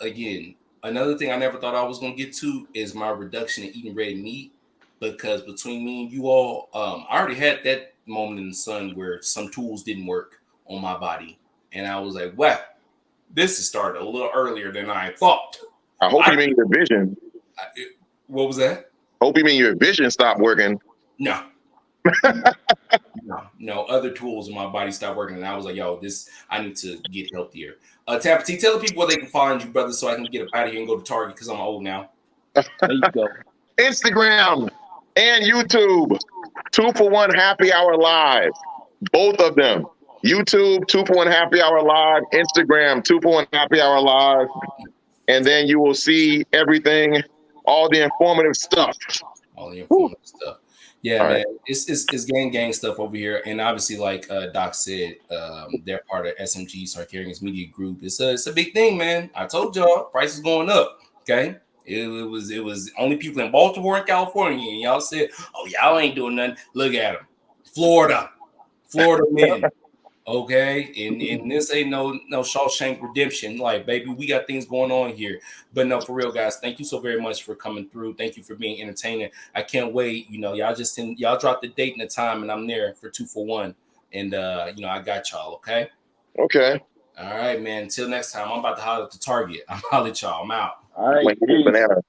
Again, another thing I never thought I was gonna get to is my reduction in eating red meat, because between me and you all, I already had that moment in the sun where some tools didn't work on my body, and I was like, "Wow, this has started a little earlier than I thought." I hope you mean your vision. What was that? Hope you mean your vision stopped working. No. No, other tools in my body stopped working, and I was like, "Yo, I need to get healthier." Tampa T, tell the people where they can find you, brother, so I can get up out of here and go to Target because I'm old now. There you go. Instagram and YouTube, 2 for 1 Happy Hour Live, both of them. YouTube, 2 for 1 Happy Hour Live. Instagram, 2 for 1 Happy Hour Live, and then you will see everything, all the informative stuff. Yeah, all man, right. It's gang stuff over here, and obviously, like Doc said, they're part of SMG Sarcarrogance Media Group. It's a big thing, man. I told y'all, price is going up. Okay, It was only people in Baltimore and California, and y'all said, "Oh, y'all ain't doing nothing." Look at them, Florida men. Okay, and this ain't no Shawshank Redemption. Like, baby, we got things going on here. But no, for real, guys, thank you so very much for coming through. Thank you for being entertaining. I can't wait. Y'all drop the date and the time, and I'm there for 2 for 1. And I got y'all. Okay. Okay. All right, man. Until next time, I'm about to holler at the Target. I'm holler at y'all. I'm out. All right. Banana.